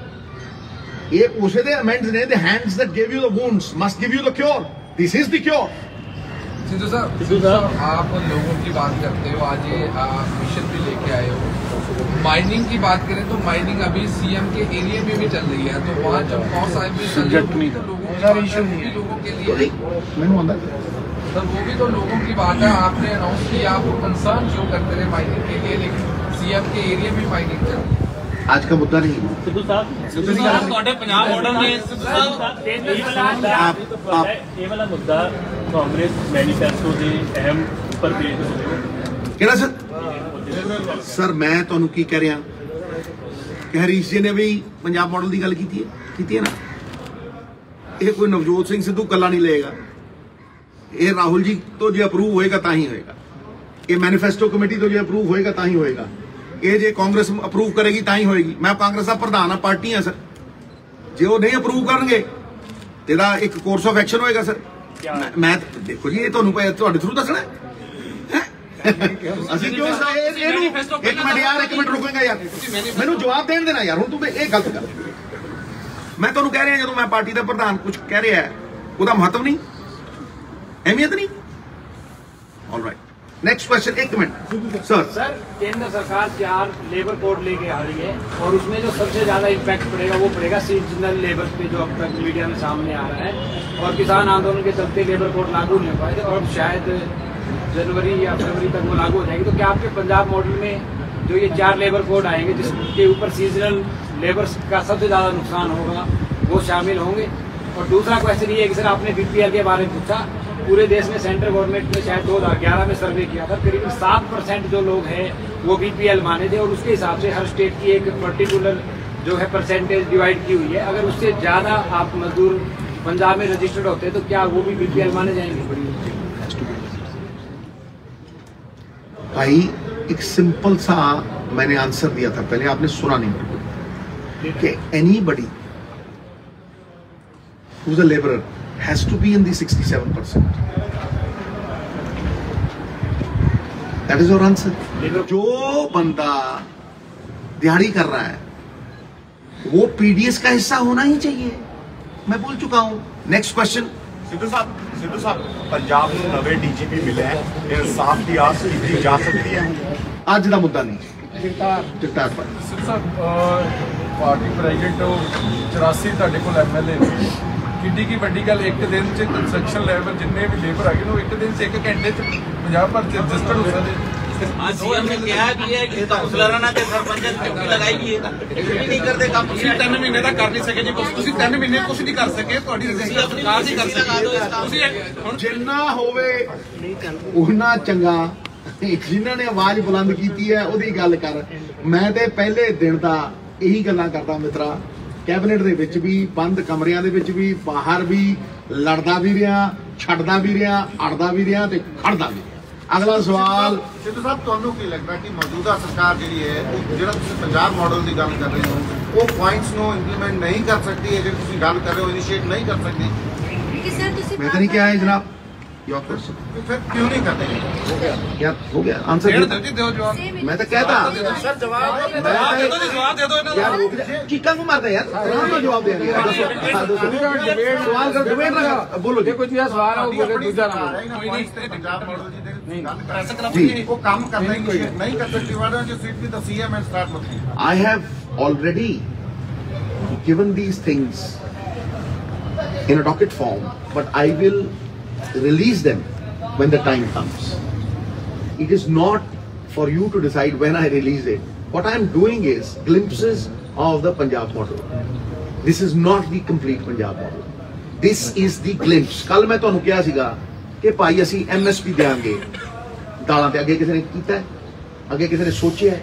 Speaker 1: ਇਹ ਉਸੇ ਦੇ ਅਮੈਂਡਸ ਨੇ, the hands that gave you the wounds must give you the cure. This is the cure.
Speaker 2: Sidhu साहब, आप लोगों की बात करते हो, आज ये मिशन भी लेके आए हो। माइनिंग की बात करें तो माइनिंग अभी सीएम के एरिया में भी चल रही है, तो वहाँ जब बहुत सारे भी तो लोगों के लिए सर, वो भी तो लोगों की बात है। आपने अनाउंस किया, आप कंसर्न शो करते रहे माइनिंग के लिए, लेकिन सीएम के एरिया में माइनिंग चल रही है।
Speaker 1: आज का मुद्दा नहीं।
Speaker 3: सिद्धू साहब पंजाब मॉडल में ये वाला मुद्दा कांग्रेस मैनीफेस्टो के अहम ऊपर पेश हो
Speaker 1: ਕਿਹੜਾ ਸਰ ਮੈਂ ਤੁਹਾਨੂੰ ਕੀ ਕਹਿ ਰਿਹਾ ਕਿ ਹਰੀਸ਼ ਜੀ ਨੇ ਵੀ ਪੰਜਾਬ ਮਾਡਲ ਦੀ ਗੱਲ ਕੀਤੀ ਹੈ ਨਾ। ਇਹ ਕੋਈ ਨਵਜੋਤ ਸਿੰਘ ਸਿੱਧੂ ਕੱਲਾ ਨਹੀਂ ਲਏਗਾ, ਇਹ ਰਾਹੁਲ ਜੀ ਤੋਂ ਜੇ ਅਪਰੂਵ ਹੋਏਗਾ ਤਾਂ ਹੀ ਹੋਏਗਾ, ਇਹ ਮੈਨੀਫੈਸਟੋ ਕਮੇਟੀ ਤੋਂ ਜੇ ਅਪਰੂਵ ਹੋਏਗਾ ਤਾਂ ਹੀ ਹੋਏਗਾ, ਇਹ ਜੇ ਕਾਂਗਰਸ ਅਪਰੂਵ ਕਰੇਗੀ ਤਾਂ ਹੀ ਹੋਏਗੀ। ਮੈਂ ਕਾਂਗਰਸ ਦਾ ਪ੍ਰਧਾਨ ਆ, ਪਾਰਟੀ ਆ ਸਰ, ਜੇ ਉਹ ਨਹੀਂ ਅਪਰੂਵ ਕਰਨਗੇ ਇਹਦਾ ਇੱਕ ਕੋਰਸ ਆਫ ਐਕਸ਼ਨ ਹੋਏਗਾ ਸਰ। ਮੈਂ ਦੇਖੋ ਜੀ, ਇਹ ਤੁਹਾਨੂੰ ਤੁਹਾਡੇ ਥਰੂ ਦੱਸਣਾ ਅਸੀਂ ਕਿਉਂ ਇਹਨੂੰ ਇੱਕ ਮਿੰਟ ਰੁਕੇਗਾ ਯਾਰ, ਮੈਨੂੰ ਜਵਾਬ ਦੇਣ ਦੇਣਾ ਯਾਰ। ਹੁਣ ਤੂੰ ਇਹ ਗਲਤ ਕਰ, ਮੈਂ ਤੁਹਾਨੂੰ ਕਹਿ ਰਿਹਾ ਜਦੋਂ ਮੈਂ ਪਾਰਟੀ ਦਾ ਪ੍ਰਧਾਨ ਕੁਝ ਕਹਿ ਰਿਹਾ ਉਹਦਾ ਮਹੱਤਵ ਨਹੀਂ, ਅਹਿਮੀਅਤ नहीं। ऑलराइट, नेक्स्ट क्वेश्चन, एक मिनट सर।
Speaker 5: केंद्र सरकार 4 लेबर कोड लेके आ रही है और उसमें जो सबसे ज्यादा इम्पैक्ट पड़ेगा वो पड़ेगा सीजनल लेबर पे, जो अब तक मीडिया में सामने आ रहा है। और किसान आंदोलन के चलते लेबर कोड लागू नहीं हो पाए थे और अब शायद जनवरी या फरवरी तक वो लागू हो जाएगी। तो क्या आपके पंजाब मॉडल में जो ये 4 लेबर कोड आएंगे जिसके ऊपर सीजनल लेबर का सबसे ज्यादा नुकसान होगा वो शामिल होंगे? और दूसरा क्वेश्चन ये है कि सर आपने बीपीएल के बारे में पूछा, पूरे देश में सेंट्रल गवर्नमेंट ने शायद 2011 में सर्वे किया था, करीबन 7% जो लोग हैं वो बीपीएल माने थे और उसके हिसाब से हर स्टेट की एक पर्टिकुलर जो है परसेंटेज डिवाइड की हुई है। अगर उससे ज़्यादा आप मजदूर पंजाब में रजिस्टर्ड होते हैं तो क्या वो भी बीपीएल माने जाएंगे?
Speaker 1: भाई एक सिंपल सा मैंने आंसर दिया था, पहले आपने सुना नहीं कि anybody who's a laborer has to be in the 67%. That is your answer. जो बंदा दिहाड़ी कर रहा है वो पीडीएस का हिस्सा होना ही चाहिए, मैं बोल चुका हूं। Next question.
Speaker 6: सिद्धू साहब पंजाब ਨੂੰ ਨਵੇਂ ਡੀਜੀਪੀ ਮਿਲੇ ਹੈ, ਇਨਸਾਫ ਦੀ ਆਸ ਕੀਤੀ ਜਾ ਸਕਦੀ ਹੈ?
Speaker 1: ਅੱਜ ਦਾ ਮੁੱਦਾ ਨਹੀਂ, ਜਗਤਾਰ ਪਰ
Speaker 7: ਸਿੱਧੂ ਸਾਹਿਬ ਪਾਰਟੀ ਪ੍ਰੈਜ਼ੀਡੈਂਟ 84 ਤੁਹਾਡੇ ਕੋਲ ਐਮਐਲਏ ਨੇ, ਕਿੱਡੀ ਕੀ ਵੱਡੀ ਗੱਲ, ਇੱਕ ਦਿਨ 'ਚ ਕੰਸਟਰਕਸ਼ਨ ਲੈਵਲ ਜਿੰਨੇ ਵੀ ਲੇਬਰ ਹੈਗੇ ਨੇ ਉਹ ਇੱਕ ਦਿਨ 'ਚ 1 ਘੰਟੇ 'ਚ ਪੰਜਾਬ ਭਰ 'ਚ ਰਜਿਸਟਰਡ ਹੋ ਸਕਦੇ।
Speaker 3: सीएम ने कहा भी है कि काउंसलरां ते सरपंच ड्यूटी लगाई भी है, ਇਹ ਵੀ ਨਹੀਂ ਕਰਦੇ ਕੰਮ।
Speaker 7: ਤੁਸੀਂ 3 ਮਹੀਨੇ ਦਾ ਕਰ ਨਹੀਂ ਸਕੇ ਜੀ, ਤੁਸੀਂ 3 ਮਹੀਨੇ ਕੁਝ ਨਹੀਂ ਕਰ ਸਕੇ, ਤੁਹਾਡੀ ਸਰਕਾਰ ਨਹੀਂ ਕਰ ਸਕਦੀ। ਤੁਸੀਂ ਹੁਣ
Speaker 1: ਜਿੰਨਾ ਹੋਵੇ ਉਹਨਾਂ ਚੰਗਾ, ਜਿਨ੍ਹਾਂ ਨੇ ਆਵਾਜ਼ ਬੁਲੰਦ ਕੀਤੀ ਹੈ ਉਹਦੀ ਗੱਲ ਕਰ। ਮੈਂ ਤੇ ਪਹਿਲੇ ਦਿਨ ਦਾ ਇਹੀ ਗੱਲਾਂ ਕਰਦਾ ਮਿੱਤਰਾ, ਕੈਬਨਿਟ ਦੇ ਵਿੱਚ ਵੀ, ਬੰਦ ਕਮਰਿਆਂ ਦੇ ਵਿੱਚ ਵੀ, ਬਾਹਰ ਵੀ, ਲੜਦਾ ਵੀ ਰਿਹਾ, ਛੱਡਦਾ ਵੀ ਰਿਹਾ, ਅੜਦਾ ਵੀ ਰਿਹਾ ਤੇ ਖੜਦਾ ਵੀ। ਅਗਲਾ ਸਵਾਲ
Speaker 4: ਸਿੱਧੂ ਸਾਹਿਬ, ਤੁਹਾਨੂੰ ਕੀ ਲੱਗਦਾ ਕਿ ਮੌਜੂਦਾ ਸਰਕਾਰ ਜਿਹੜੀ ਹੈ ਉਹ ਜਿਹੜਾ ਤੁਸੀਂ ਪੰਜਾਬ ਮਾਡਲ ਦੀ ਗੱਲ ਕਰ ਰਹੇ ਹੋ ਉਹ ਪੁਆਇੰਟਸ ਨੂੰ ਇੰਪਲੀਮੈਂਟ ਨਹੀਂ ਕਰ ਸਕਦੀ ਹੈ, ਜਿਹੜੀ ਤੁਸੀਂ ਗੱਲ ਕਰ ਰਹੇ ਹੋ ਇਨੀਸ਼ੀਏਟ ਨਹੀਂ ਕਰ ਸਕਦੀ?
Speaker 1: ਮੈਂ ਤਾਂ ਨਹੀਂ ਕਿਹਾ ਹੈ ਜਨਾਬ, योर क्वेश्चन।
Speaker 4: फिर क्यों नहीं करते?
Speaker 1: क्या हो गया आंसर? मैं तो कहता
Speaker 5: सर जवाब
Speaker 1: यार रोक जा, चीका को मारता है यार, जवाब देंगे। सवाल कर, डिबेट लगा, बोलो जी।
Speaker 5: कोई सवाल है वो बोले दूसरा ना
Speaker 4: पंजाब मॉडल जी वो काम करना ही नहीं कर सकती। जो सीट भी दसी है मैं स्टार्ट मत।
Speaker 1: I have already given these things in a docket form, but I will release them when the time comes. It is not for you to decide when I release it. What I am doing is glimpses of the Punjab model. This is not the complete Punjab model. This is the glimpse. कल मैं तो अनुकिया सीगा कि भाई असी MSP देंगे दालां ते अगे किसी ने कीता है, अगे किसी ने सोचा है।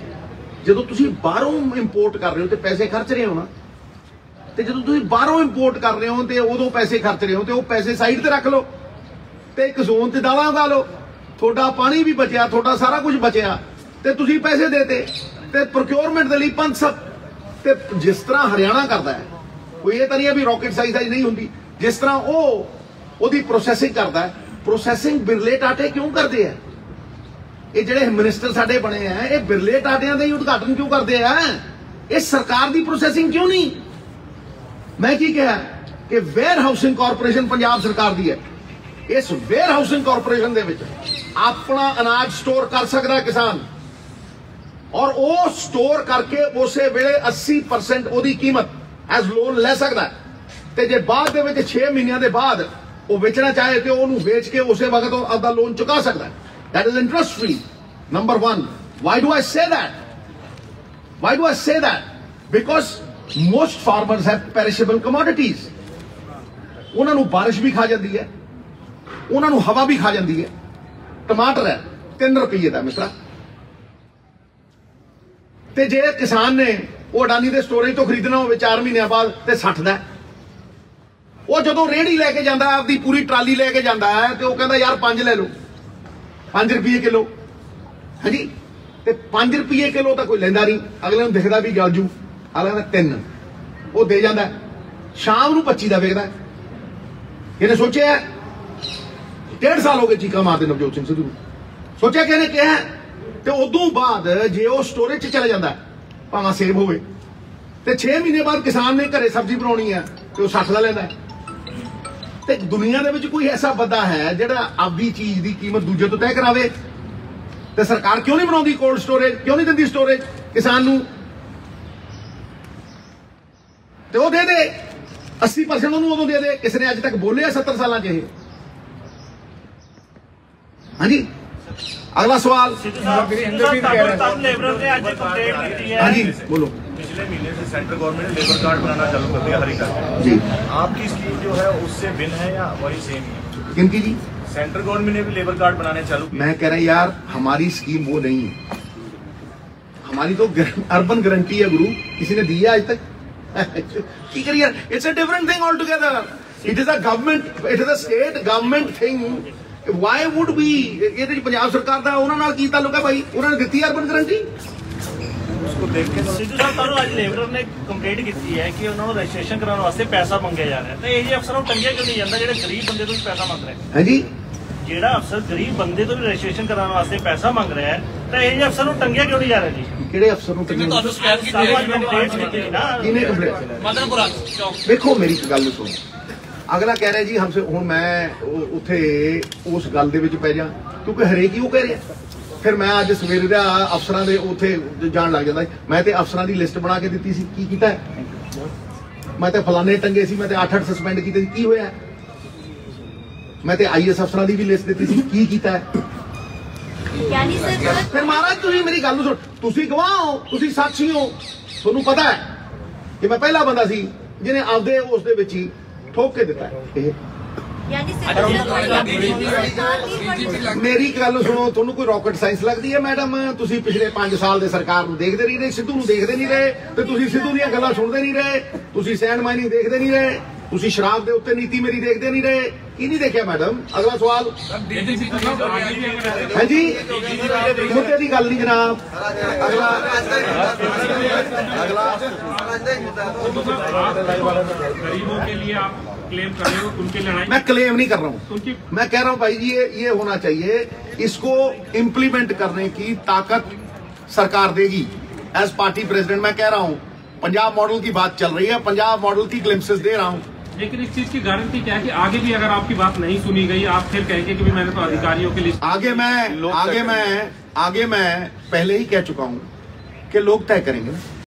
Speaker 1: ਜਦੋਂ ਤੁਸੀਂ ਬਾਹਰੋਂ ਇੰਪੋਰਟ ਕਰ ਰਹੇ ਹੋ ਤੇ ਪੈਸੇ ਖਰਚ ਰਹੇ ਹੋ ਨਾ, ਤੇ ਜਦੋਂ ਤੁਸੀਂ ਬਾਹਰੋਂ ਇੰਪੋਰਟ ਕਰ ਰਹੇ ਹੋ ਤੇ ਉਦੋਂ ਪੈਸੇ ਖਰਚ ਰਹੇ ਹੋ ਤੇ ਉਹ ਪੈਸੇ ਸਾਈਡ ਤੇ ਰੱਖ ਲਓ ਤੇ ਇੱਕ ਜ਼ੋਨ ਤੇ ਦਾਲਾਂ ਉਗਾ ਲਓ, ਤੁਹਾਡਾ ਪਾਣੀ ਵੀ ਬਚਿਆ, ਤੁਹਾਡਾ ਸਾਰਾ ਕੁਝ ਬਚਿਆ ਤੇ ਤੁਸੀਂ ਪੈਸੇ ਦੇਤੇ ਤੇ ਪ੍ਰੋਕਿਉਰਮੈਂਟ ਦੇ ਲਈ 500 ਤੇ ਜਿਸ ਤਰ੍ਹਾਂ ਹਰਿਆਣਾ ਕਰਦਾ ਹੈ, ਕੋਈ ਇਹ ਤਾਂ ਨਹੀਂ ਹੈ ਵੀ ਰਾਕਟ ਸਾਈਜ਼ ਨਹੀਂ ਹੁੰਦੀ, ਜਿਸ ਤਰ੍ਹਾਂ ਉਹ ਉਹਦੀ ਪ੍ਰੋਸੈਸਿੰਗ ਕਰਦਾ ਹੈ। ਪ੍ਰੋਸੈਸਿੰਗ ਬਿਰਲੇ ਟਾਟੇ ਕਿਉਂ ਕਰਦੇ ਆ? ਇਹ ਜਿਹੜੇ ਮਿਨਿਸਟਰ ਸਾਡੇ ਬਣੇ ਆ ਇਹ ਬਿਰਲੇ ਟਾਟਿਆਂ ਦਾ ਹੀ ਉਦਘਾਟਨ ਕਿਉਂ ਕਰਦੇ ਆ? ਇਹ ਸਰਕਾਰ ਦੀ ਪ੍ਰੋਸੈਸਿੰਗ ਕਿਉਂ ਨਹੀਂ? ਮੈਂ ਕੀ ਕਿਹਾ ਕਿ ਵੇਅਰ ਹਾਊਸਿੰਗ ਕਾਰਪੋਰੇਸ਼ਨ ਪੰਜਾਬ ਸਰਕਾਰ ਦੀ ਹੈ। ਇਸ ਵੇਅਰ ਹਾਊਸਿੰਗ ਕਾਰਪੋਰੇਸ਼ਨ ਦੇ ਵਿੱਚ ਆਪਣਾ ਅਨਾਜ ਸਟੋਰ ਕਰ ਸਕਦਾ ਕਿਸਾਨ, ਔਰ ਉਹ ਸਟੋਰ ਕਰਕੇ ਉਸੇ ਵੇਲੇ 80% ਉਹਦੀ ਕੀਮਤ ਐਜ਼ ਲੋਨ ਲੈ ਸਕਦਾ ਤੇ ਜੇ ਬਾਅਦ ਦੇ ਵਿੱਚ 6 ਮਹੀਨਿਆਂ ਦੇ ਬਾਅਦ ਉਹ ਵੇਚਣਾ ਚਾਹੇ ਤੇ ਉਹਨੂੰ ਵੇਚ ਕੇ ਉਸੇ ਵਕਤ ਉਹ ਆਪਦਾ ਲੋਨ ਚੁਕਾ ਸਕਦਾ। That is interest free. Number one. Why do I say that? Why do I say that? Because most farmers have perishable commodities. ਉਹਨਾਂ ਨੂੰ ਬਾਰਿਸ਼ ਵੀ ਖਾ ਜਾਂਦੀ ਹੈ, ਉਹਨਾਂ ਨੂੰ ਹਵਾ ਵੀ ਖਾ ਜਾਂਦੀ ਹੈ। ਟਮਾਟਰ ਹੈ 3 ਰੁਪਏ ਦਾ ਮਿੱਤਰਾ, ਤੇ ਜੇ ਕਿਸਾਨ ਨੇ ਉਹ ਅਡਾਨੀ ਦੇ ਸਟੋਰੇਜ ਤੋਂ ਖਰੀਦਣਾ ਹੋਵੇ 4 ਮਹੀਨਿਆਂ ਬਾਅਦ ਤੇ 60 ਦਾ, ਉਹ ਜਦੋਂ ਰੇਹੜੀ ਲੈ ਕੇ ਜਾਂਦਾ ਆਪਦੀ ਪੂਰੀ ਟਰਾਲੀ ਲੈ ਕੇ ਜਾਂਦਾ ਹੈ ਤੇ ਉਹ ਕਹਿੰਦਾ ਯਾਰ 5 ਲੈ ਲਓ, 5 ਰੁਪਏ ਕਿਲੋ ਹੈ ਜੀ, ਤੇ 5 ਰੁਪਏ ਕਿਲੋ ਤਾਂ ਕੋਈ ਲੈਂਦਾ ਨਹੀਂ, ਅਗਲੇ ਨੂੰ ਦਿਖਦਾ ਵੀ ਗਲਜੂ, ਅਗਲੇ ਦਾ 3 ਉਹ ਦੇ ਜਾਂਦਾ, ਸ਼ਾਮ ਨੂੰ 25 ਦਾ ਵੇਚਦਾ। ਇਹਨੇ ਸੋਚਿਆ 1.5 ਸਾਲ ਹੋ ਗਏ ਚੀਕਾ ਮਾਰਦੇ ਨਵਜੋਤ ਸਿੰਘ ਸਿੱਧੂ ਨੂੰ, ਸੋਚਿਆ ਕਿ ਇਹਨੇ ਕਿਹਾ ਤੇ ਉਦੋਂ ਬਾਅਦ ਜੇ ਉਹ ਸਟੋਰੇਜ 'ਚ ਚਲਾ ਜਾਂਦਾ ਭਾਵੇਂ ਸੇਬ ਹੋਵੇ ਤੇ 6 ਮਹੀਨੇ ਬਾਅਦ ਕਿਸਾਨ ਨੇ ਘਰੇ ਸਬਜ਼ੀ ਬਣਾਉਣੀ ਹੈ ਤੇ ਉਹ 60 ਦਾ ਲੈਂਦਾ। ਤੇ ਦੁਨੀਆ ਦੇ ਵਿੱਚ ਕੋਈ ਐਸਾ ਬੰਦਾ ਹੈ ਜਿਹੜਾ ਆਪਦੀ ਚੀਜ਼ ਦੀ ਕੀਮਤ ਦੂਜੇ ਤੋਂ ਤੈਅ ਕਰਾਵੇ? ਤੇ ਸਰਕਾਰ ਕਿਉਂ ਨਹੀਂ ਬਣਾਉਂਦੀ ਕੋਲਡ ਸਟੋਰੇਜ, ਕਿਉਂ ਨਹੀਂ ਦਿੰਦੀ ਸਟੋਰੇਜ ਕਿਸਾਨ ਨੂੰ? ਤੇ ਉਹ ਦੇ ਦੇ 80% ਉਹਨੂੰ ਉਦੋਂ ਦੇ ਦੇ। ਕਿਸੇ ਨੇ ਅੱਜ ਤੱਕ ਬੋਲਿਆ 70 ਸਾਲਾਂ 'ਚ ਇਹ? ਹਾਂਜੀ, ਅਗਲਾ ਸਵਾਲ। ਹਾਂਜੀ ਬੋਲੋ।
Speaker 6: पिछले महीने से सेंट्रल गवर्नमेंट ने लेबर कार्ड बनाना चालू कर दिया हरी कार्ड
Speaker 1: जी।
Speaker 6: आपकी स्कीम जो है उससे भिन्न है या वही सेम है?
Speaker 1: किनकी जी?
Speaker 6: सेंट्रल गवर्नमेंट ने भी लेबर कार्ड बनाने चालू किया।
Speaker 1: मैं कह रहा यार हमारी स्कीम वो नहीं है, हमारी तो अर्बन गारंटी है गुरु, किसी ने दी है आज तक? की करिए, it's a different thing all together. It is a government, it is a state government thing. Why would be ये पंजाब सरकार का उन्होंने की ताल्लुक है भाई? उन्होंने दी अर्बन गारंटी
Speaker 6: उसको देख के
Speaker 3: ਸਿੱਧੂ ਸਾਹਿਬ ਤੁਹਾਨੂੰ ਅੱਜ ਲੇਬਰ ਨੇ ਕੰਪਲੇਂਟ ਕੀਤੀ ਹੈ ਕਿ ਉਹਨਾਂ ਨੂੰ ਰਜਿਸਟ੍ਰੇਸ਼ਨ ਕਰਾਉਣ ਵਾਸਤੇ ਪੈਸਾ ਮੰਗਿਆ ਜਾ ਰਿਹਾ, ਤੇ ਇਹ ਜਿਹੇ ਅਫਸਰਾਂ ਨੂੰ ਟੰਗਿਆ ਕਿਉਂ ਨਹੀਂ ਜਾਂਦਾ ਜਿਹੜੇ ਗਰੀਬ ਬੰਦੇ ਤੋਂ ਵੀ ਪੈਸਾ ਮੰਗ ਰਹੇ?
Speaker 1: है जी।
Speaker 3: ਜਿਹੜਾ ਅਫਸਰ ਗਰੀਬ ਬੰਦੇ ਤੋਂ ਵੀ ਰਜਿਸਟ੍ਰੇਸ਼ਨ ਕਰਾਉਣ ਵਾਸਤੇ ਪੈਸਾ ਮੰਗ ਰਿਹਾ ਹੈ ਤਾਂ ਇਹ ਜਿਹੇ ਅਫਸਰ ਨੂੰ ਟੰਗਿਆ ਕਿਉਂ ਨਹੀਂ ਜਾ ਰਿਹਾ ਜੀ?
Speaker 1: ਕਿਹੜੇ ਅਫਸਰ ਨੂੰ ਟੰਗਿਆ?
Speaker 3: ਤੁਹਾਨੂੰ ਸ਼ਿਕਾਇਤ ਕੀਤੀ ਨਾ
Speaker 1: ਕਿਹਨੇ ਕੰਪਲੇਂਟ?
Speaker 3: ਮਦਨਪੁਰਾ ਚੌਕ।
Speaker 1: देखो मेरी एक गल सुनो, अगला कह रहा जी हमसे हूँ मैं उत्थे उस गल दे विच पै जा क्योंकि हरेक ही वो कह रहा। फिर मैं अज सवेरे दा अफसरां दे उत्थे जान लग जांदा। मैं ते अफसरां दी लिस्ट बना के दित्ती सी, की कीता है? मैं ते फलाने टंगे सी, मैं ते 8-8 सस्पेंड कीते सी, की होया? मैं ते IAS अफसरां दी भी लिस्ट दित्ती सी, की कीता है? फिर महाराज तुसीं मेरी गल सुण, तुसीं गवाह हो, तुसीं साक्षी हो, तुहानूं पता है कि मैं पहला बंदा सी जिन्हें आपदे उस दे विच ही ठोक के दिता है। मेरी गल सुनो, तुहानूं कोई रॉकेट साइंस लगदी है मैडम? तुसीं पिछले 5 साल दे सरकार नूं देखदे नहीं रहे, सिद्धू नूं देखदे नहीं रहे, ते तुसीं सिद्धू दीयां गल्लां सुणदे नहीं रहे, तुसीं सैंड माइनिंग देखदे नहीं रहे, तुसीं शराब दे उत्ते नीति मेरी देखदे नहीं रहे, की नहीं देखा मैडम? अगला सवाल है जी, मुद्दे की गल नहीं जनाब। अगला
Speaker 3: गरीबों के लिए आप क्लेम कर रहे हो, उनकी लड़ाई।
Speaker 1: मैं क्लेम नहीं कर रहा हूँ, मैं कह रहा हूँ भाई जी ये होना चाहिए, इसको इम्प्लीमेंट करने की ताकत सरकार देगी। एज पार्टी प्रेसिडेंट मैं कह रहा हूँ, पंजाब मॉडल की बात चल रही है, पंजाब मॉडल की ग्लिम्पसेस दे रहा हूँ।
Speaker 3: लेकिन इस चीज की गारंटी क्या है कि आगे भी अगर आपकी बात नहीं सुनी गई, आप फिर कहेंगे कि मैंने तो अधिकारियों के लिए
Speaker 1: आगे मैं पहले ही कह चुका हूँ कि लोग तय करेंगे।